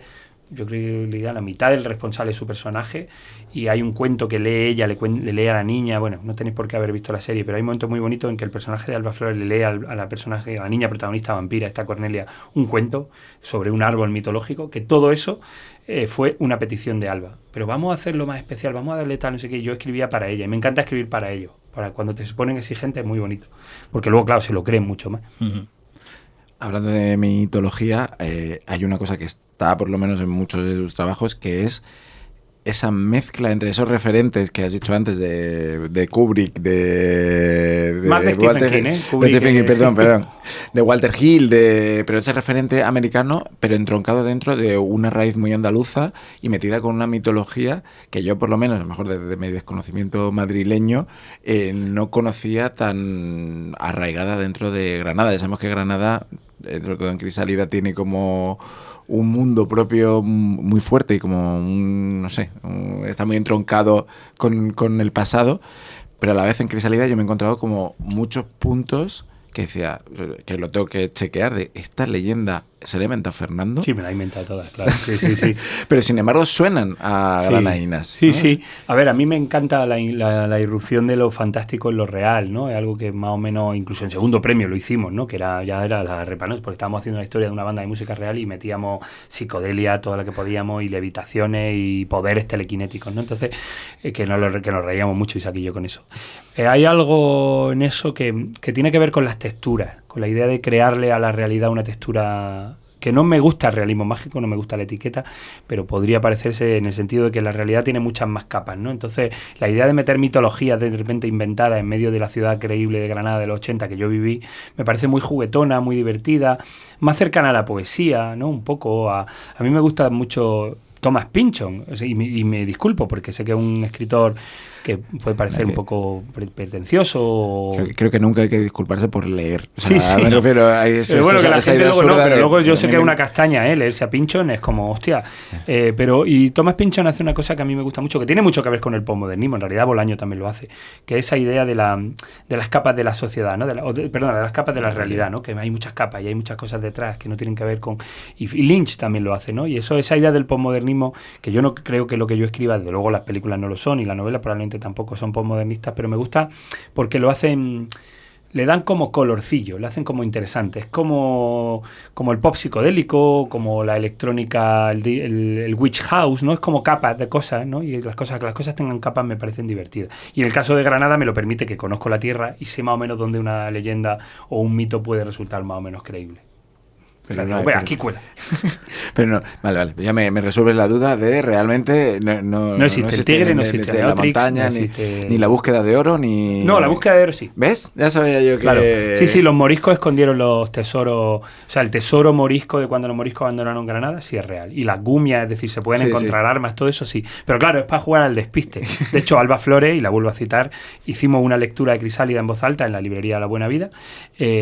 yo creo que diría la mitad del responsable de su personaje, y hay un cuento que lee ella, le lee a la niña. Bueno, no tenéis por qué haber visto la serie, pero hay un momento muy bonito en que el personaje de Alba Flores le lee a la niña protagonista vampira, esta Cornelia, un cuento sobre un árbol mitológico, que todo eso fue una petición de Alba. Pero vamos a hacerlo más especial, vamos a darle tal, no sé qué. Yo escribía para ella, y me encanta escribir para ellos. Para cuando te ponen exigente es muy bonito, porque luego, claro, se lo creen mucho más. Hablando de mitología, hay una cosa que está por lo menos en muchos de tus trabajos, que es esa mezcla entre esos referentes que has dicho antes de Kubrick, más de Stephen King, ¿eh? Kubrick, de Stephen King, perdón, de Walter Hill, pero ese referente americano, pero entroncado dentro de una raíz muy andaluza y metida con una mitología que yo, por lo menos, a lo mejor desde mi desconocimiento madrileño, no conocía tan arraigada dentro de Granada. Ya sabemos que Granada, sobre todo en Crisálida, tiene como un mundo propio muy fuerte y como no sé, está muy entroncado con el pasado, pero a la vez en Crisálida yo me he encontrado como muchos puntos que decía, que lo tengo que chequear, de esta leyenda se la ha inventado Fernando. Sí, me la he inventado todas, claro. Sí. Pero sin embargo suenan a granadinas. Sí, ¿no? sí. A ver, a mí me encanta la irrupción de lo fantástico en lo real, ¿no? Es algo que más o menos, incluso en segundo premio lo hicimos, ¿no? Que ya era la Repanos, porque estábamos haciendo una historia de una banda de música real y metíamos psicodelia, toda la que podíamos, y levitaciones y poderes telequinéticos, ¿no? Entonces, que nos reíamos mucho, Isaac y yo, con eso. Hay algo en eso que tiene que ver con las texturas, con la idea de crearle a la realidad una textura que no me gusta el realismo mágico, no me gusta la etiqueta, pero podría parecerse en el sentido de que la realidad tiene muchas más capas, ¿no? Entonces, la idea de meter mitologías de repente inventadas en medio de la ciudad creíble de Granada de los 80 que yo viví, me parece muy juguetona, muy divertida, más cercana a la poesía, ¿no? Un poco a mí me gusta mucho Thomas Pynchon, y me disculpo porque sé que es un escritor que puede parecer un poco pretencioso. Creo que nunca hay que disculparse por leer. O sí. sea, me refiero a pero bueno, que la gente luego no, pero luego yo sé que es una castaña, leerse a Pynchon es como, hostia. Y Thomas Pynchon hace una cosa que a mí me gusta mucho, que tiene mucho que ver con el postmodernismo, en realidad Bolaño también lo hace, que es esa idea de las capas de la sociedad, ¿no? de las capas de la realidad, ¿no? Que hay muchas capas y hay muchas cosas detrás que no tienen que ver con... Y Lynch también lo hace, ¿no? Y esa idea del postmodernismo, que yo no creo que lo que yo escriba, desde luego las películas no lo son y las novelas probablemente tampoco son postmodernistas, pero me gusta porque lo hacen, le dan como colorcillo, lo hacen como interesante, es como el pop psicodélico, como la electrónica, el witch house, ¿no? Es como capas de cosas, ¿no? Y que las cosas tengan capas me parecen divertidas. Y en el caso de Granada me lo permite, que conozco la tierra y sé más o menos dónde una leyenda o un mito puede resultar más o menos creíble. Pero aquí cuela. Pero no, vale, ya me resuelves la duda de realmente no existe el tigre, no existe la montaña, ni la búsqueda de oro, ni... No, la búsqueda de oro sí. ¿Ves? Ya sabía yo que... Claro. Sí, los moriscos escondieron los tesoros, o sea, el tesoro morisco de cuando los moriscos abandonaron Granada sí es real. Y las gumias, es decir, se pueden encontrar armas, todo eso sí. Pero claro, es para jugar al despiste. De hecho, Alba Flores, y la vuelvo a citar, hicimos una lectura de Crisálida en voz alta en la librería La Buena Vida,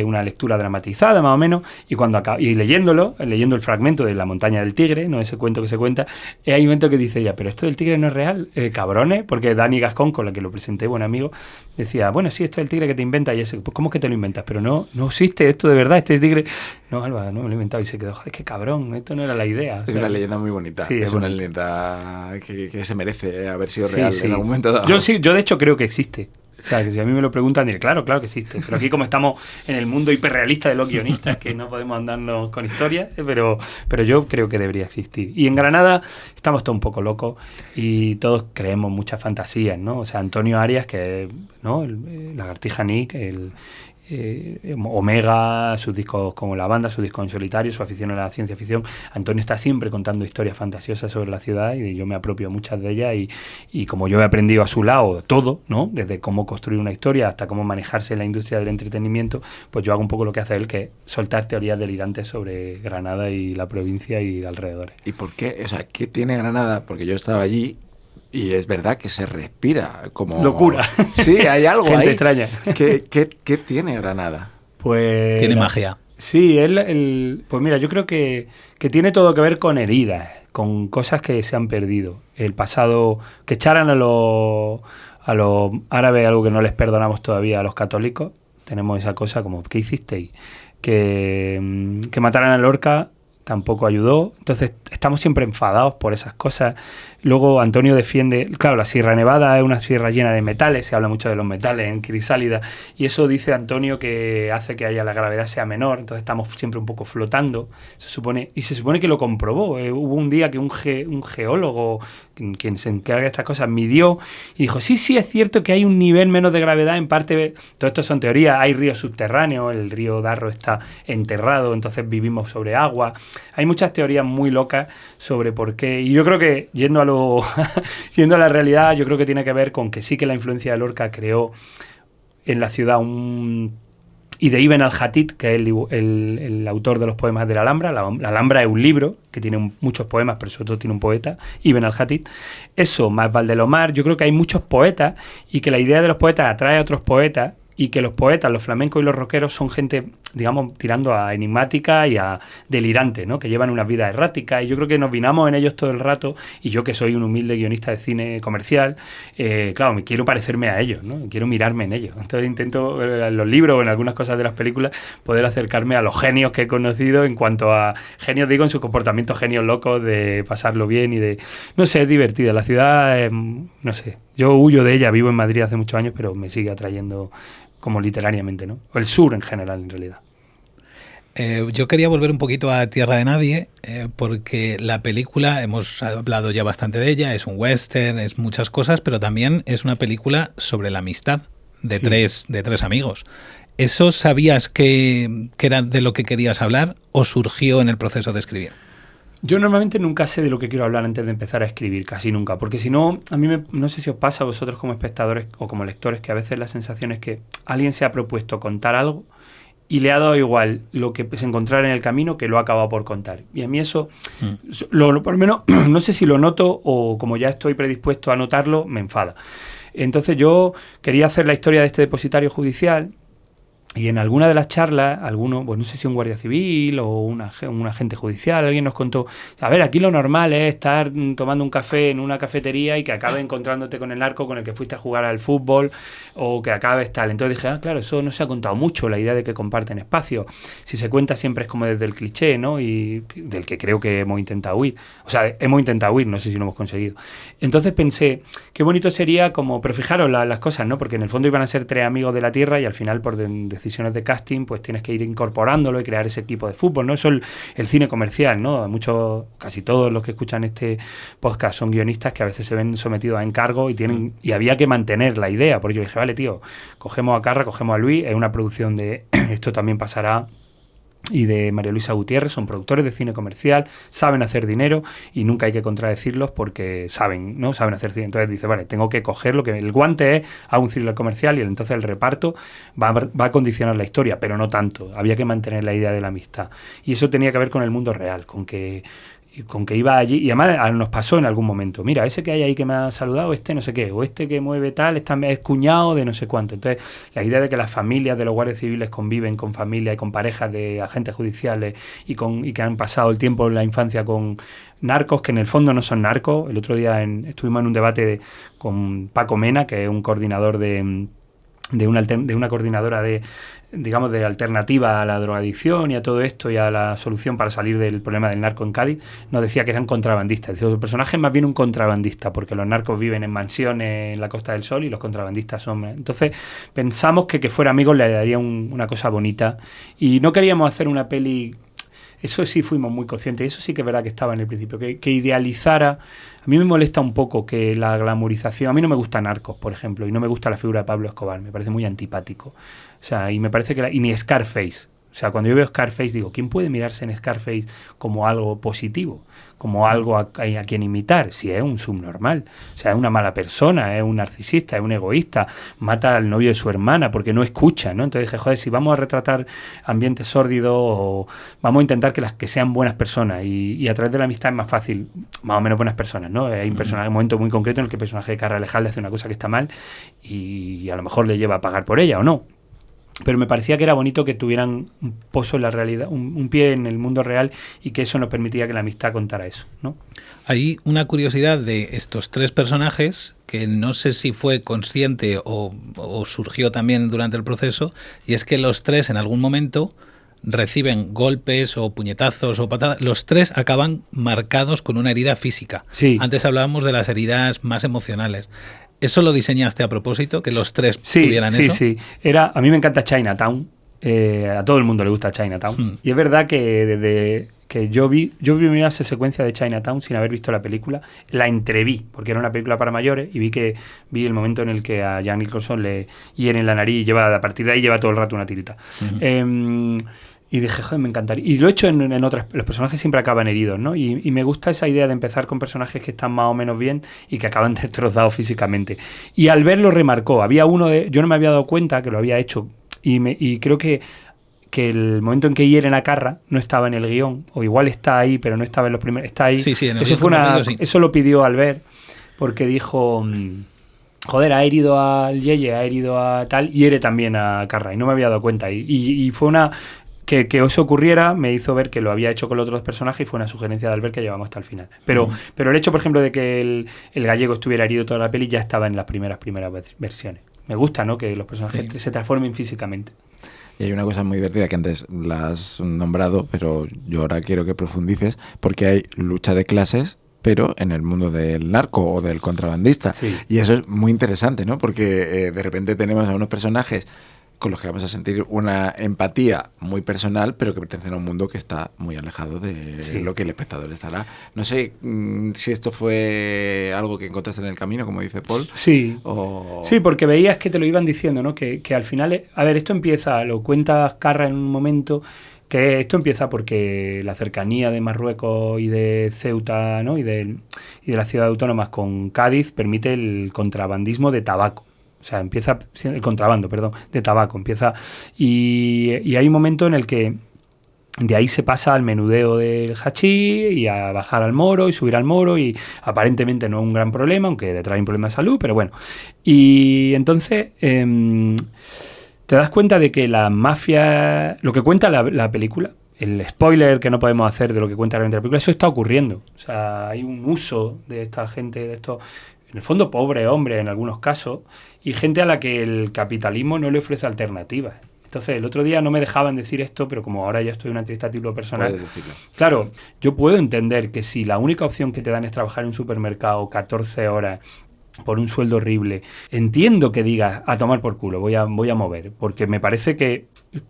una lectura dramatizada más o menos, y leyendo el fragmento de La montaña del tigre, no ese cuento que se cuenta, hay un momento que dice ella, pero esto del tigre no es real, cabrones, porque Dani Gascón, con la que lo presenté, buen amigo, decía, bueno, sí, esto es el tigre que te inventa, y ese, pues ¿cómo es que te lo inventas? Pero no existe esto de verdad, este tigre. No, Alba, no me lo he inventado, y se quedó, joder, qué cabrón, esto no era la idea. Es una leyenda muy bonita, sí, es una leyenda que se merece haber sido real en algún momento dado. Yo de hecho creo que existe. O sea, que si a mí me lo preguntan, diré, claro que existe. Pero aquí como estamos en el mundo hiperrealista de los guionistas, que no podemos andarnos con historias, pero yo creo que debería existir. Y en Granada estamos todos un poco locos y todos creemos muchas fantasías, ¿no? O sea, Antonio Arias, que, ¿no? El Lagartija Nick, Omega, sus discos como La Banda, sus discos en solitario, su afición a la ciencia ficción. Antonio está siempre contando historias fantasiosas sobre la ciudad y yo me apropio muchas de ellas y como yo he aprendido a su lado todo, ¿no? Desde cómo construir una historia hasta cómo manejarse en la industria del entretenimiento, pues yo hago un poco lo que hace él, que es soltar teorías delirantes sobre Granada y la provincia y alrededores. ¿Y por qué? O sea, ¿qué tiene Granada? Porque yo estaba allí y es verdad que se respira como... locura. Sí, hay algo Gente ahí. extraña. ¿Qué tiene Granada? Pues... Tiene magia. Sí, pues mira, yo creo que tiene todo que ver con heridas, con cosas que se han perdido. El pasado, que echaran a los árabes algo que no les perdonamos todavía a los católicos. Tenemos esa cosa como, ¿qué hicisteis? Que mataran a Lorca, tampoco ayudó. Entonces estamos siempre enfadados por esas cosas. Luego Antonio defiende, claro, la Sierra Nevada es una sierra llena de metales, se habla mucho de los metales en Crisálida, y eso dice Antonio que hace que la gravedad sea menor, entonces estamos siempre un poco flotando, se supone que lo comprobó. Hubo un día que un geólogo, quien se encarga de estas cosas, midió y dijo, sí, es cierto que hay un nivel menos de gravedad, en parte, todo esto son teorías, hay ríos subterráneos, el río Darro está enterrado, entonces vivimos sobre agua, hay muchas teorías muy locas sobre por qué, y yo creo que yendo a la realidad, yo creo que tiene que ver con que sí que la influencia de Lorca creó en la ciudad y de Ibn al-Hatib, que es el autor de los poemas de la Alhambra. La Alhambra es un libro que tiene muchos poemas, pero sobre todo tiene un poeta, Ibn al-Hatib. Eso, más Valdelomar, yo creo que hay muchos poetas y que la idea de los poetas atrae a otros poetas y que los poetas, los flamencos y los rockeros son gente, digamos, tirando a enigmática y a delirante, ¿no? Que llevan una vida errática, y yo creo que nos vinamos en ellos todo el rato, y yo que soy un humilde guionista de cine comercial, claro, me quiero parecerme a ellos, ¿no? Quiero mirarme en ellos. Entonces intento, en los libros o en algunas cosas de las películas, poder acercarme a los genios que he conocido, en cuanto a genios, digo, en su comportamiento, genios locos de pasarlo bien y de... No sé, es divertida. La ciudad, no sé, yo huyo de ella, vivo en Madrid hace muchos años, pero me sigue atrayendo como literariamente, ¿no? O el sur en general, en realidad. Yo quería volver un poquito a Tierra de Nadie, porque la película, hemos hablado ya bastante de ella, es un western, es muchas cosas, pero también es una película sobre la amistad de tres amigos. ¿Eso sabías que era de lo que querías hablar o surgió en el proceso de escribir? Yo normalmente nunca sé de lo que quiero hablar antes de empezar a escribir, casi nunca, porque si no, a mí no sé si os pasa a vosotros como espectadores o como lectores, que a veces la sensación es que alguien se ha propuesto contar algo y le ha dado igual lo que se encontrara en el camino que lo ha acabado por contar. Y a mí eso, por lo menos, no sé si lo noto o como ya estoy predispuesto a notarlo, me enfada. Entonces yo quería hacer la historia de este depositario judicial. Y en alguna de las charlas, pues no sé si un guardia civil o un agente judicial, alguien nos contó, a ver, aquí lo normal es estar tomando un café en una cafetería y que acabe encontrándote con el narco con el que fuiste a jugar al fútbol o que acabes tal. Entonces dije, claro, eso no se ha contado mucho, la idea de que comparten espacio. Si se cuenta siempre es como desde el cliché, ¿no? Y del que creo que hemos intentado huir. O sea, hemos intentado huir, no sé si lo hemos conseguido. Entonces pensé, qué bonito sería como, pero fijaros las cosas, ¿no? Porque en el fondo iban a ser tres amigos de la tierra y al final por decisiones de casting, pues tienes que ir incorporándolo y crear ese equipo de fútbol, ¿no? Eso es el cine comercial, ¿no? Casi todos los que escuchan este podcast son guionistas que a veces se ven sometidos a encargos y había que mantener la idea, porque yo dije, vale, tío, cogemos a Carra, cogemos a Luis, es una producción de Esto también pasará y de María Luisa Gutiérrez, son productores de cine comercial, saben hacer dinero y nunca hay que contradecirlos porque saben hacer cine. Entonces dice, vale, tengo que coger lo que el guante es a un thriller comercial y entonces el reparto va a condicionar la historia, pero no tanto. Había que mantener la idea de la amistad. Y eso tenía que ver con el mundo real, con que iba allí, y además nos pasó en algún momento, mira, ese que hay ahí que me ha saludado, este no sé qué, o este que mueve tal, es cuñado de no sé cuánto. Entonces, la idea de que las familias de los guardias civiles conviven con familias y con parejas de agentes judiciales y que han pasado el tiempo en la infancia con narcos, que en el fondo no son narcos. El otro día estuvimos en un debate con Paco Mena, que es un coordinador de una coordinadora de alternativa a la drogadicción y a todo esto y a la solución para salir del problema del narco en Cádiz. Nos decía que eran contrabandistas. Dice, el personaje es más bien un contrabandista, porque los narcos viven en mansiones en la Costa del Sol y los contrabandistas son... Entonces pensamos que fuera amigos le daría una cosa bonita y no queríamos hacer una peli... Eso sí fuimos muy conscientes, eso sí que es verdad que estaba en el principio, que idealizara. A mí me molesta un poco que la glamorización... A mí no me gusta Narcos, por ejemplo, y no me gusta la figura de Pablo Escobar, me parece muy antipático. O sea, y me parece que... y ni Scarface. O sea, cuando yo veo Scarface digo, ¿quién puede mirarse en Scarface como algo positivo? Como algo a quien imitar, si es un subnormal. O sea, es una mala persona, es un narcisista, es un egoísta, mata al novio de su hermana porque no escucha, ¿no? Entonces dije, joder, si vamos a retratar ambientes sórdidos, o vamos a intentar que sean buenas personas y a través de la amistad es más fácil, más o menos buenas personas, ¿no? Hay un momento muy concreto en el que el personaje de Carra Alejandre hace una cosa que está mal y a lo mejor le lleva a pagar por ella o no. Pero me parecía que era bonito que tuvieran un pozo en la realidad, un pie en el mundo real y que eso nos permitía que la amistad contara eso, ¿no? Hay una curiosidad de estos tres personajes que no sé si fue consciente o surgió también durante el proceso, y es que los tres en algún momento reciben golpes o puñetazos o patadas, los tres acaban marcados con una herida física. Sí. Antes hablábamos de las heridas más emocionales. ¿Eso lo diseñaste a propósito? ¿Que los tres tuvieran eso? Sí. A mí me encanta Chinatown. A todo el mundo le gusta Chinatown. Y es verdad que desde que yo primero esa secuencia de Chinatown sin haber visto la película, la entreví, porque era una película para mayores, y vi el momento en el que a Jack Nicholson le hieren la nariz y a partir de ahí lleva todo el rato una tirita. Y dije, joder, me encantaría. Y lo he hecho en otras. Los personajes siempre acaban heridos, ¿no? Y me gusta esa idea de empezar con personajes que están más o menos bien y que acaban destrozados físicamente. Y al verlo remarcó. Había yo no me había dado cuenta que lo había hecho. Y creo que el momento en que hieren a Carra no estaba en el guión, o igual está ahí, pero no estaba en los primeros. Está ahí. Sí, en el eso guión eso lo pidió Albert, porque dijo. Joder, ha herido al Yeye, ha herido a tal, hiere también a Carra. Y no me había dado cuenta. Y fue una. Que eso ocurriera me hizo ver que lo había hecho con los otros personajes y fue una sugerencia de Albert que llevamos hasta el final. Pero el hecho, por ejemplo, de que el gallego estuviera herido toda la peli ya estaba en las primeras versiones. Me gusta, ¿no? Que los personajes se transformen físicamente. Y hay una cosa muy divertida que antes la has nombrado, pero yo ahora quiero que profundices, porque hay lucha de clases, pero en el mundo del narco o del contrabandista. Sí. Y eso es muy interesante, ¿no? Porque de repente tenemos a unos personajes con los que vamos a sentir una empatía muy personal, pero que pertenecen a un mundo que está muy alejado de lo que el espectador estará. No sé si esto fue algo que encontraste en el camino, como dice Paul. Sí, sí, porque veías que te lo iban diciendo, ¿no? Que al final, a ver, esto empieza, lo cuenta Carra en un momento, que esto empieza porque la cercanía de Marruecos y de Ceuta, ¿no? y de las ciudades autónomas con Cádiz permite el contrabandismo de tabaco. O sea, empieza el contrabando, de tabaco. Y hay un momento en el que de ahí se pasa al menudeo del hachís y a bajar al moro y subir al moro, y aparentemente no es un gran problema, aunque detrás hay un problema de salud, pero bueno. Y entonces te das cuenta de que la mafia, lo que cuenta la película, el spoiler que no podemos hacer de lo que cuenta realmente la película, eso está ocurriendo. O sea, hay un uso de esta gente, de estos, en el fondo, pobres hombres en algunos casos, y gente a la que el capitalismo no le ofrece alternativas. Entonces, el otro día no me dejaban decir esto, pero como ahora ya estoy en una entrevista a título personal, claro, yo puedo entender que si la única opción que te dan es trabajar en un supermercado 14 horas por un sueldo horrible, entiendo que digas a tomar por culo, voy a mover, porque me parece que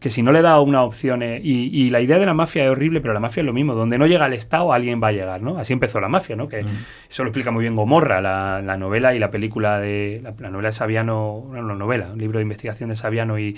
si no le da unas opciones, y la idea de la mafia es horrible, pero la mafia es lo mismo, donde no llega el Estado, alguien va a llegar, ¿no? Así empezó la mafia, ¿no? Que eso lo explica muy bien Gomorra, la novela y la película de la novela de Saviano, una novela, un libro de investigación de Saviano y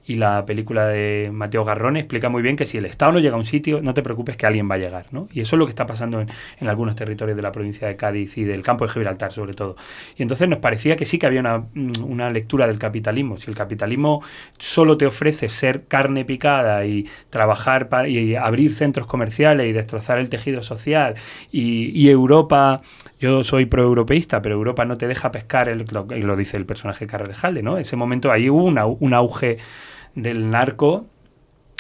la película de Mateo Garrone explica muy bien que si el Estado no llega a un sitio, no te preocupes que alguien va a llegar, ¿no? Y eso es lo que está pasando en algunos territorios de la provincia de Cádiz y del campo de Gibraltar, sobre todo. Y entonces nos parecía que sí que había una lectura del capitalismo. Si el capitalismo solo te ofrece ser carne picada y trabajar y abrir centros comerciales y destrozar el tejido social, y Europa, yo soy proeuropeísta, pero Europa no te deja pescar, y lo dice el personaje Carrejalde, ¿no? Ese momento ahí hubo un auge del narco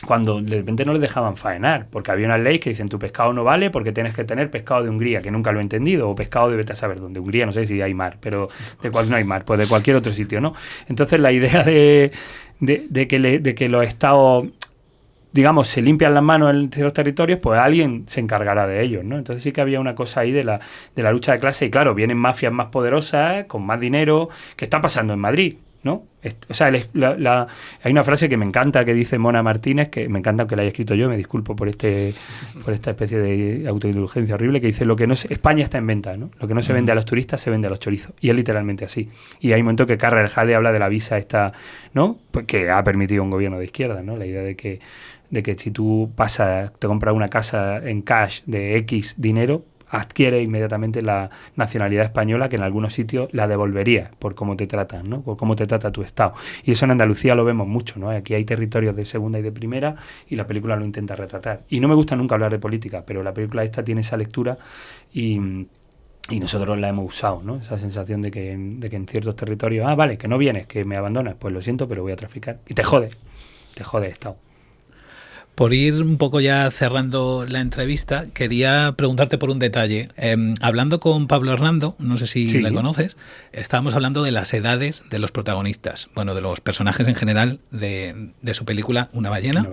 cuando de repente no les dejaban faenar, porque había una ley que dicen tu pescado no vale porque tienes que tener pescado de Hungría, que nunca lo he entendido, o pescado de vete a saber dónde. Hungría no sé si hay mar, pero no hay mar, pues de cualquier otro sitio, ¿no? Entonces la idea de que los estados, digamos, se limpian las manos en ciertos territorios, pues alguien se encargará de ellos, ¿no? Entonces sí que había una cosa ahí de la lucha de clase, y claro, vienen mafias más poderosas, con más dinero, que está pasando en Madrid, ¿no? O sea, hay una frase que me encanta que dice Mona Martínez, que me encanta que la haya escrito yo, me disculpo por esta especie de autoindulgencia horrible, que dice España está en venta, ¿no? Lo que no se vende a los turistas se vende a los chorizos, y es literalmente así. Y hay un momento que Carrejalde habla de la visa esta, ¿no? Pues que ha permitido un gobierno de izquierda, ¿no? La idea de que si tú te compras una casa en cash de X dinero, adquiere inmediatamente la nacionalidad española, que en algunos sitios la devolvería por cómo te tratan, ¿no? Por cómo te trata tu Estado. Y eso en Andalucía lo vemos mucho, ¿no? Aquí hay territorios de segunda y de primera, y la película lo intenta retratar. Y no me gusta nunca hablar de política, pero la película esta tiene esa lectura y nosotros la hemos usado, ¿no? Esa sensación de que en ciertos territorios, vale, que no vienes, que me abandonas, pues lo siento, pero voy a traficar. Y te jode Estado. Por ir un poco ya cerrando la entrevista, quería preguntarte por un detalle. Hablando con Pablo Hernando, no sé si le conoces, estábamos hablando de las edades de los protagonistas, bueno, de los personajes en general de su película Una ballena.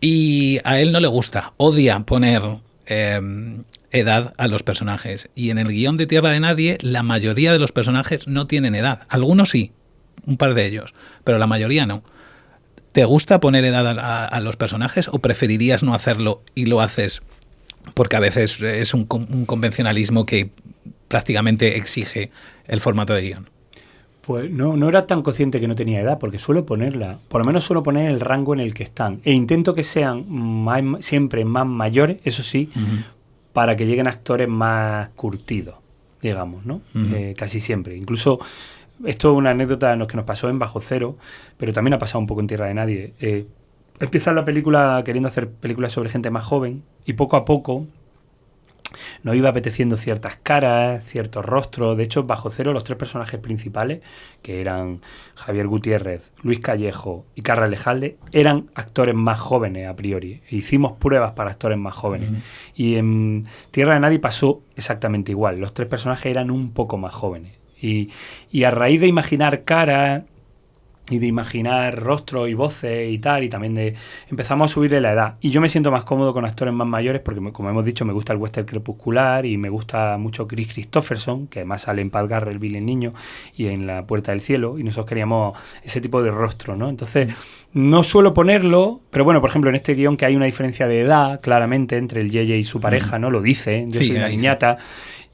Y a él no le gusta, odia poner edad a los personajes. Y en el guión de Tierra de Nadie, la mayoría de los personajes no tienen edad. Algunos sí, un par de ellos, pero la mayoría no. ¿Te gusta poner edad a los personajes o preferirías no hacerlo y lo haces porque a veces es un convencionalismo que prácticamente exige el formato de guión? Pues no era tan consciente que no tenía edad, porque suelo ponerla, por lo menos suelo poner el rango en el que están. E intento que sean siempre más mayores, eso sí, para que lleguen actores más curtidos, digamos, ¿no? Casi siempre. Incluso, esto es una anécdota que nos pasó en Bajo Cero, pero también ha pasado un poco en Tierra de Nadie. Empieza la película queriendo hacer películas sobre gente más joven, y poco a poco nos iba apeteciendo ciertas caras, ciertos rostros. De hecho, Bajo Cero, los 3 personajes principales, que eran Javier Gutiérrez, Luis Callejo y Carla Lejalde, eran actores más jóvenes a priori. Hicimos pruebas para actores más jóvenes. Y en Tierra de Nadie pasó exactamente igual. Los 3 personajes eran un poco más jóvenes. Y a raíz de imaginar caras y de imaginar rostros y voces y tal, y también empezamos a subirle la edad. Y yo me siento más cómodo con actores más mayores porque, como hemos dicho, me gusta el western crepuscular y me gusta mucho Chris Christopherson, que además sale en Pat Garrett, Billy el Niño y en La Puerta del Cielo, y nosotros queríamos ese tipo de rostro, ¿no? Entonces, no suelo ponerlo, pero bueno, por ejemplo, en este guión que hay una diferencia de edad, claramente, entre el Yeye y su pareja, ¿no? Lo dice, yo soy una niñata.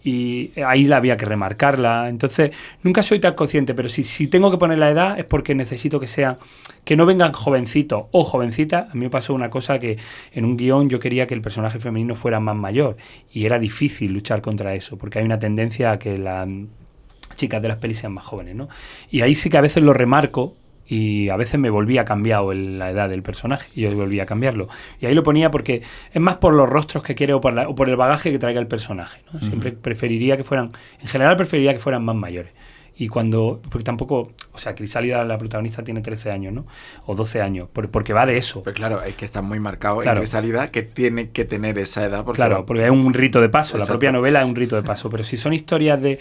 Y ahí la había que remarcarla. Entonces, nunca soy tan consciente, pero si tengo que poner la edad es porque necesito que no vengan jovencitos o jovencitas. A mí me pasó una cosa que en un guión yo quería que el personaje femenino fuera más mayor y era difícil luchar contra eso, porque hay una tendencia a que las chicas de las pelis sean más jóvenes, ¿no? Y ahí sí que a veces lo remarco, y a veces me volvía cambiado la edad del personaje y yo volvía a cambiarlo, y ahí lo ponía porque es más por los rostros que quiere o por el bagaje que traiga el personaje, ¿no? Siempre preferiría que fueran, en general preferiría que fueran más mayores. Y porque tampoco, o sea, Crisálida, la protagonista, tiene 13 años, ¿no? O 12 años, porque va de eso. Pero claro, es que está muy marcado en Crisálida que tiene que tener esa edad. Porque porque es un rito de paso. Exacto. La propia novela es un rito de paso. Pero si son historias de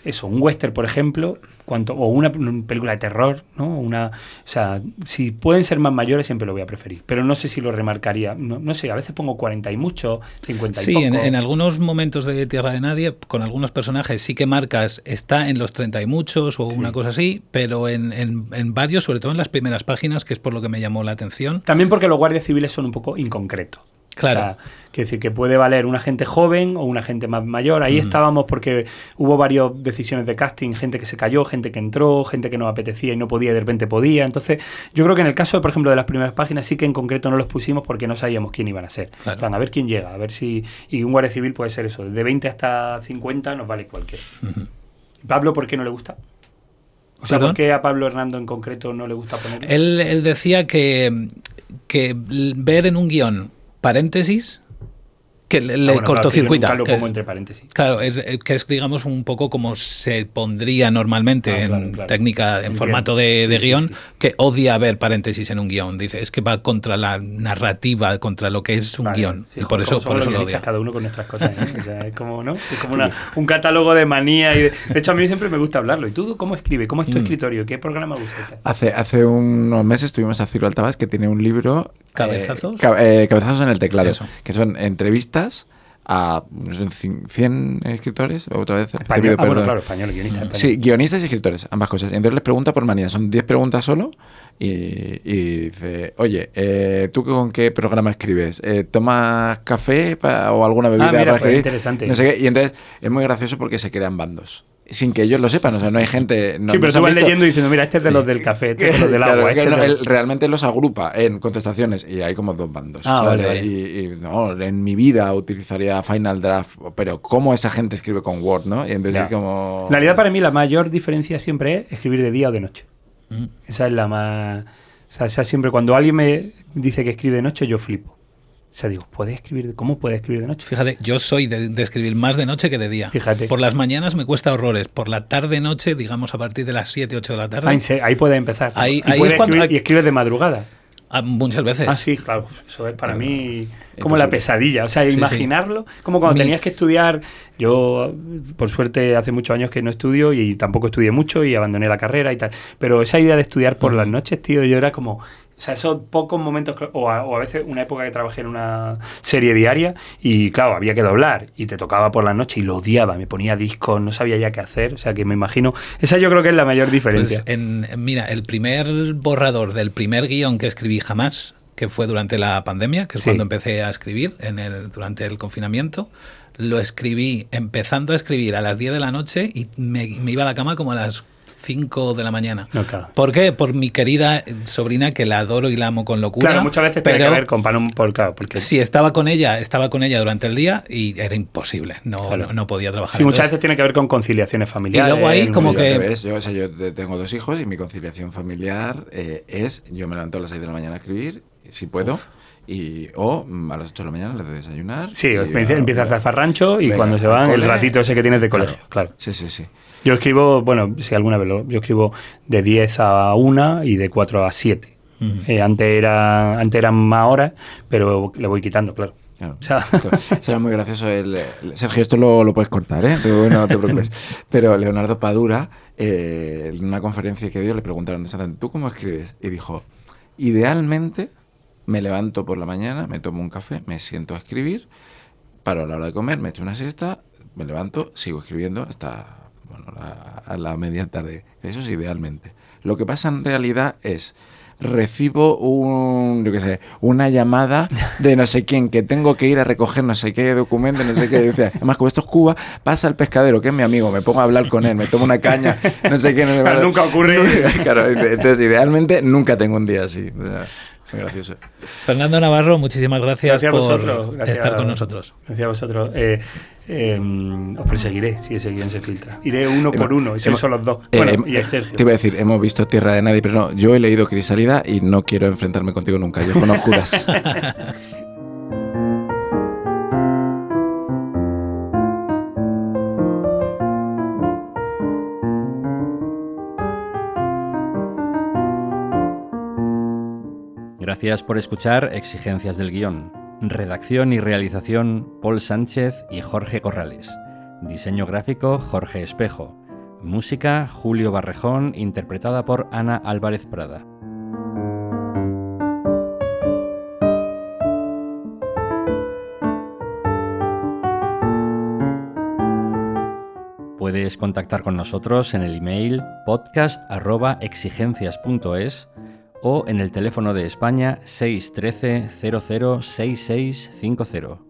eso, un western, por ejemplo, o una película de terror, ¿no? O sea, si pueden ser más mayores, siempre lo voy a preferir. Pero no sé si lo remarcaría. No sé, a veces pongo 40 y mucho, 50 y poco. Sí, en algunos momentos de Tierra de Nadie, con algunos personajes sí que marcas, está en los 30 y muchos o una cosa así, pero en varios, sobre todo en las primeras páginas, que es por lo que me llamó la atención. También porque los guardias civiles son un poco inconcretos. Claro. O sea, quiero decir que puede valer una gente joven o una gente más mayor. Ahí estábamos porque hubo varias decisiones de casting, gente que se cayó, gente que entró, gente que nos apetecía y no podía y de repente podía. Entonces, yo creo que en el caso, por ejemplo, de las primeras páginas sí que en concreto no los pusimos porque no sabíamos quién iban a ser. Claro. Plan, a ver quién llega, a ver si... Y un guardia civil puede ser eso, de 20 hasta 50 nos vale cualquiera. Pablo, ¿por qué no le gusta? O sea, ¿por qué a Pablo Hernando en concreto no le gusta ponerlo? Él decía que ver en un guión paréntesis que le cortocircuita. Claro, lo pongo entre paréntesis. Claro, que es, digamos, un poco como se pondría normalmente en técnica, en formato de guión, que odia ver paréntesis en un guión. Dice, es que va contra la narrativa, contra lo que es un guión. Sí, y por eso lo odia. Cada uno con nuestras cosas, ¿no? O sea, es como, ¿no? Es como un catálogo de manía. De hecho, a mí siempre me gusta hablarlo. ¿Y tú cómo escribes? ¿Cómo es tu escritorio? ¿Qué programa usas? Hace unos meses tuvimos a Ciro Altabás, que tiene un libro... ¿Cabezazos? Cabezazos en el teclado. Eso. Que son entrevistas a 100 escritores, otra vez. Español, claro, español, guionistas. Español. Sí, guionistas y escritores, ambas cosas. Y entonces les pregunta por manía, son 10 preguntas solo y dice, oye, ¿tú con qué programa escribes? ¿Tomas café o alguna bebida para escribir? Interesante. No sé qué. Y entonces es muy gracioso porque se crean bandos. Sin que ellos lo sepan, o sea, no hay gente... sí, pero tú vas leyendo y diciendo, mira, este es de los del café, este es de los del agua. Él realmente los agrupa en contestaciones y hay como 2 bandos. Vale. Y no, en mi vida utilizaría Final Draft, pero ¿cómo esa gente escribe con Word, no? Y entonces como... En realidad, para mí, la mayor diferencia siempre es escribir de día o de noche. Esa es la más... O sea, siempre cuando alguien me dice que escribe de noche, yo flipo. O sea, digo, ¿cómo puede escribir de noche? Fíjate, yo soy de escribir más de noche que de día. Fíjate. Por las mañanas me cuesta horrores. Por la tarde-noche, digamos a partir de las 7, 8 de la tarde. Ahí puede empezar. Ahí es cuando... Y escribes de madrugada. Muchas veces. Sí, claro. Eso es para mí como la pesadilla. O sea, imaginarlo. Como cuando tenías que estudiar. Yo, por suerte, hace muchos años que no estudio y tampoco estudié mucho y abandoné la carrera y tal. Pero esa idea de estudiar por las noches, tío, yo era como... O sea, esos pocos momentos, o a veces una época que trabajé en una serie diaria y claro, había que doblar y te tocaba por la noche y lo odiaba, me ponía discos, no sabía ya qué hacer, o sea que me imagino, esa yo creo que es la mayor diferencia. Pues mira, el primer borrador del primer guión que escribí jamás, que fue durante la pandemia, que es cuando empecé a escribir durante el confinamiento, lo escribí empezando a escribir a las 10 de la noche y me iba a la cama como a las 5 de la mañana. No, claro. ¿Por qué? Por mi querida sobrina, que la adoro y la amo con locura. Claro, muchas veces tiene que ver con claro, porque si estaba con ella durante el día y era imposible, no podía trabajar. Sí, muchas veces tiene que ver con conciliaciones familiares. Y luego ahí como que... Yo tengo 2 hijos y mi conciliación familiar es, yo me levanto a las 6 de la mañana a escribir, si puedo. O a las 8 de la mañana les doy desayunar. Sí, empiezas a hacer rancho y cuando se van, el ratito ese que tienes de colegio. Claro. Sí. Yo escribo, bueno, si alguna vez yo escribo de 10 a 1 y de 4 a 7. Uh-huh. Antes eran más horas, pero le voy quitando, claro. O sea, será muy gracioso. Sergio, esto lo puedes cortar, ¿eh? Pero no te preocupes. Pero Leonardo Padura, en una conferencia que dio, le preguntaron, ¿tú cómo escribes? Y dijo, idealmente me levanto por la mañana, me tomo un café, me siento a escribir, paro a la hora de comer, me echo una siesta, me levanto, sigo escribiendo hasta a la media tarde. Eso es idealmente. Lo que pasa en realidad es recibo una llamada de no sé quién, que tengo que ir a recoger no sé qué documento, no sé qué. Además, como esto es Cuba, pasa el pescadero, que es mi amigo, me pongo a hablar con él, me tomo una caña, no sé qué. Pero nunca ocurre. Claro, entonces idealmente nunca tengo un día así. O sea, muy gracioso. Fernando Navarro, muchísimas gracias por estar con nosotros. Gracias a vosotros. Os perseguiré si ese guión se filtra. Iré uno por uno y sois solo 2. Bueno, y el Sergio. Te iba a decir, hemos visto Tierra de Nadie, pero no, yo he leído Crisálida y no quiero enfrentarme contigo nunca. Yo con oscuras. Gracias por escuchar Exigencias del Guión. Redacción y realización Paul Sánchez y Jorge Corrales. Diseño gráfico Jorge Espejo. Música Julio Barrejón, interpretada por Ana Álvarez Prada. Puedes contactar con nosotros en el email podcast@exigencias.es o en el teléfono de España 613 006650.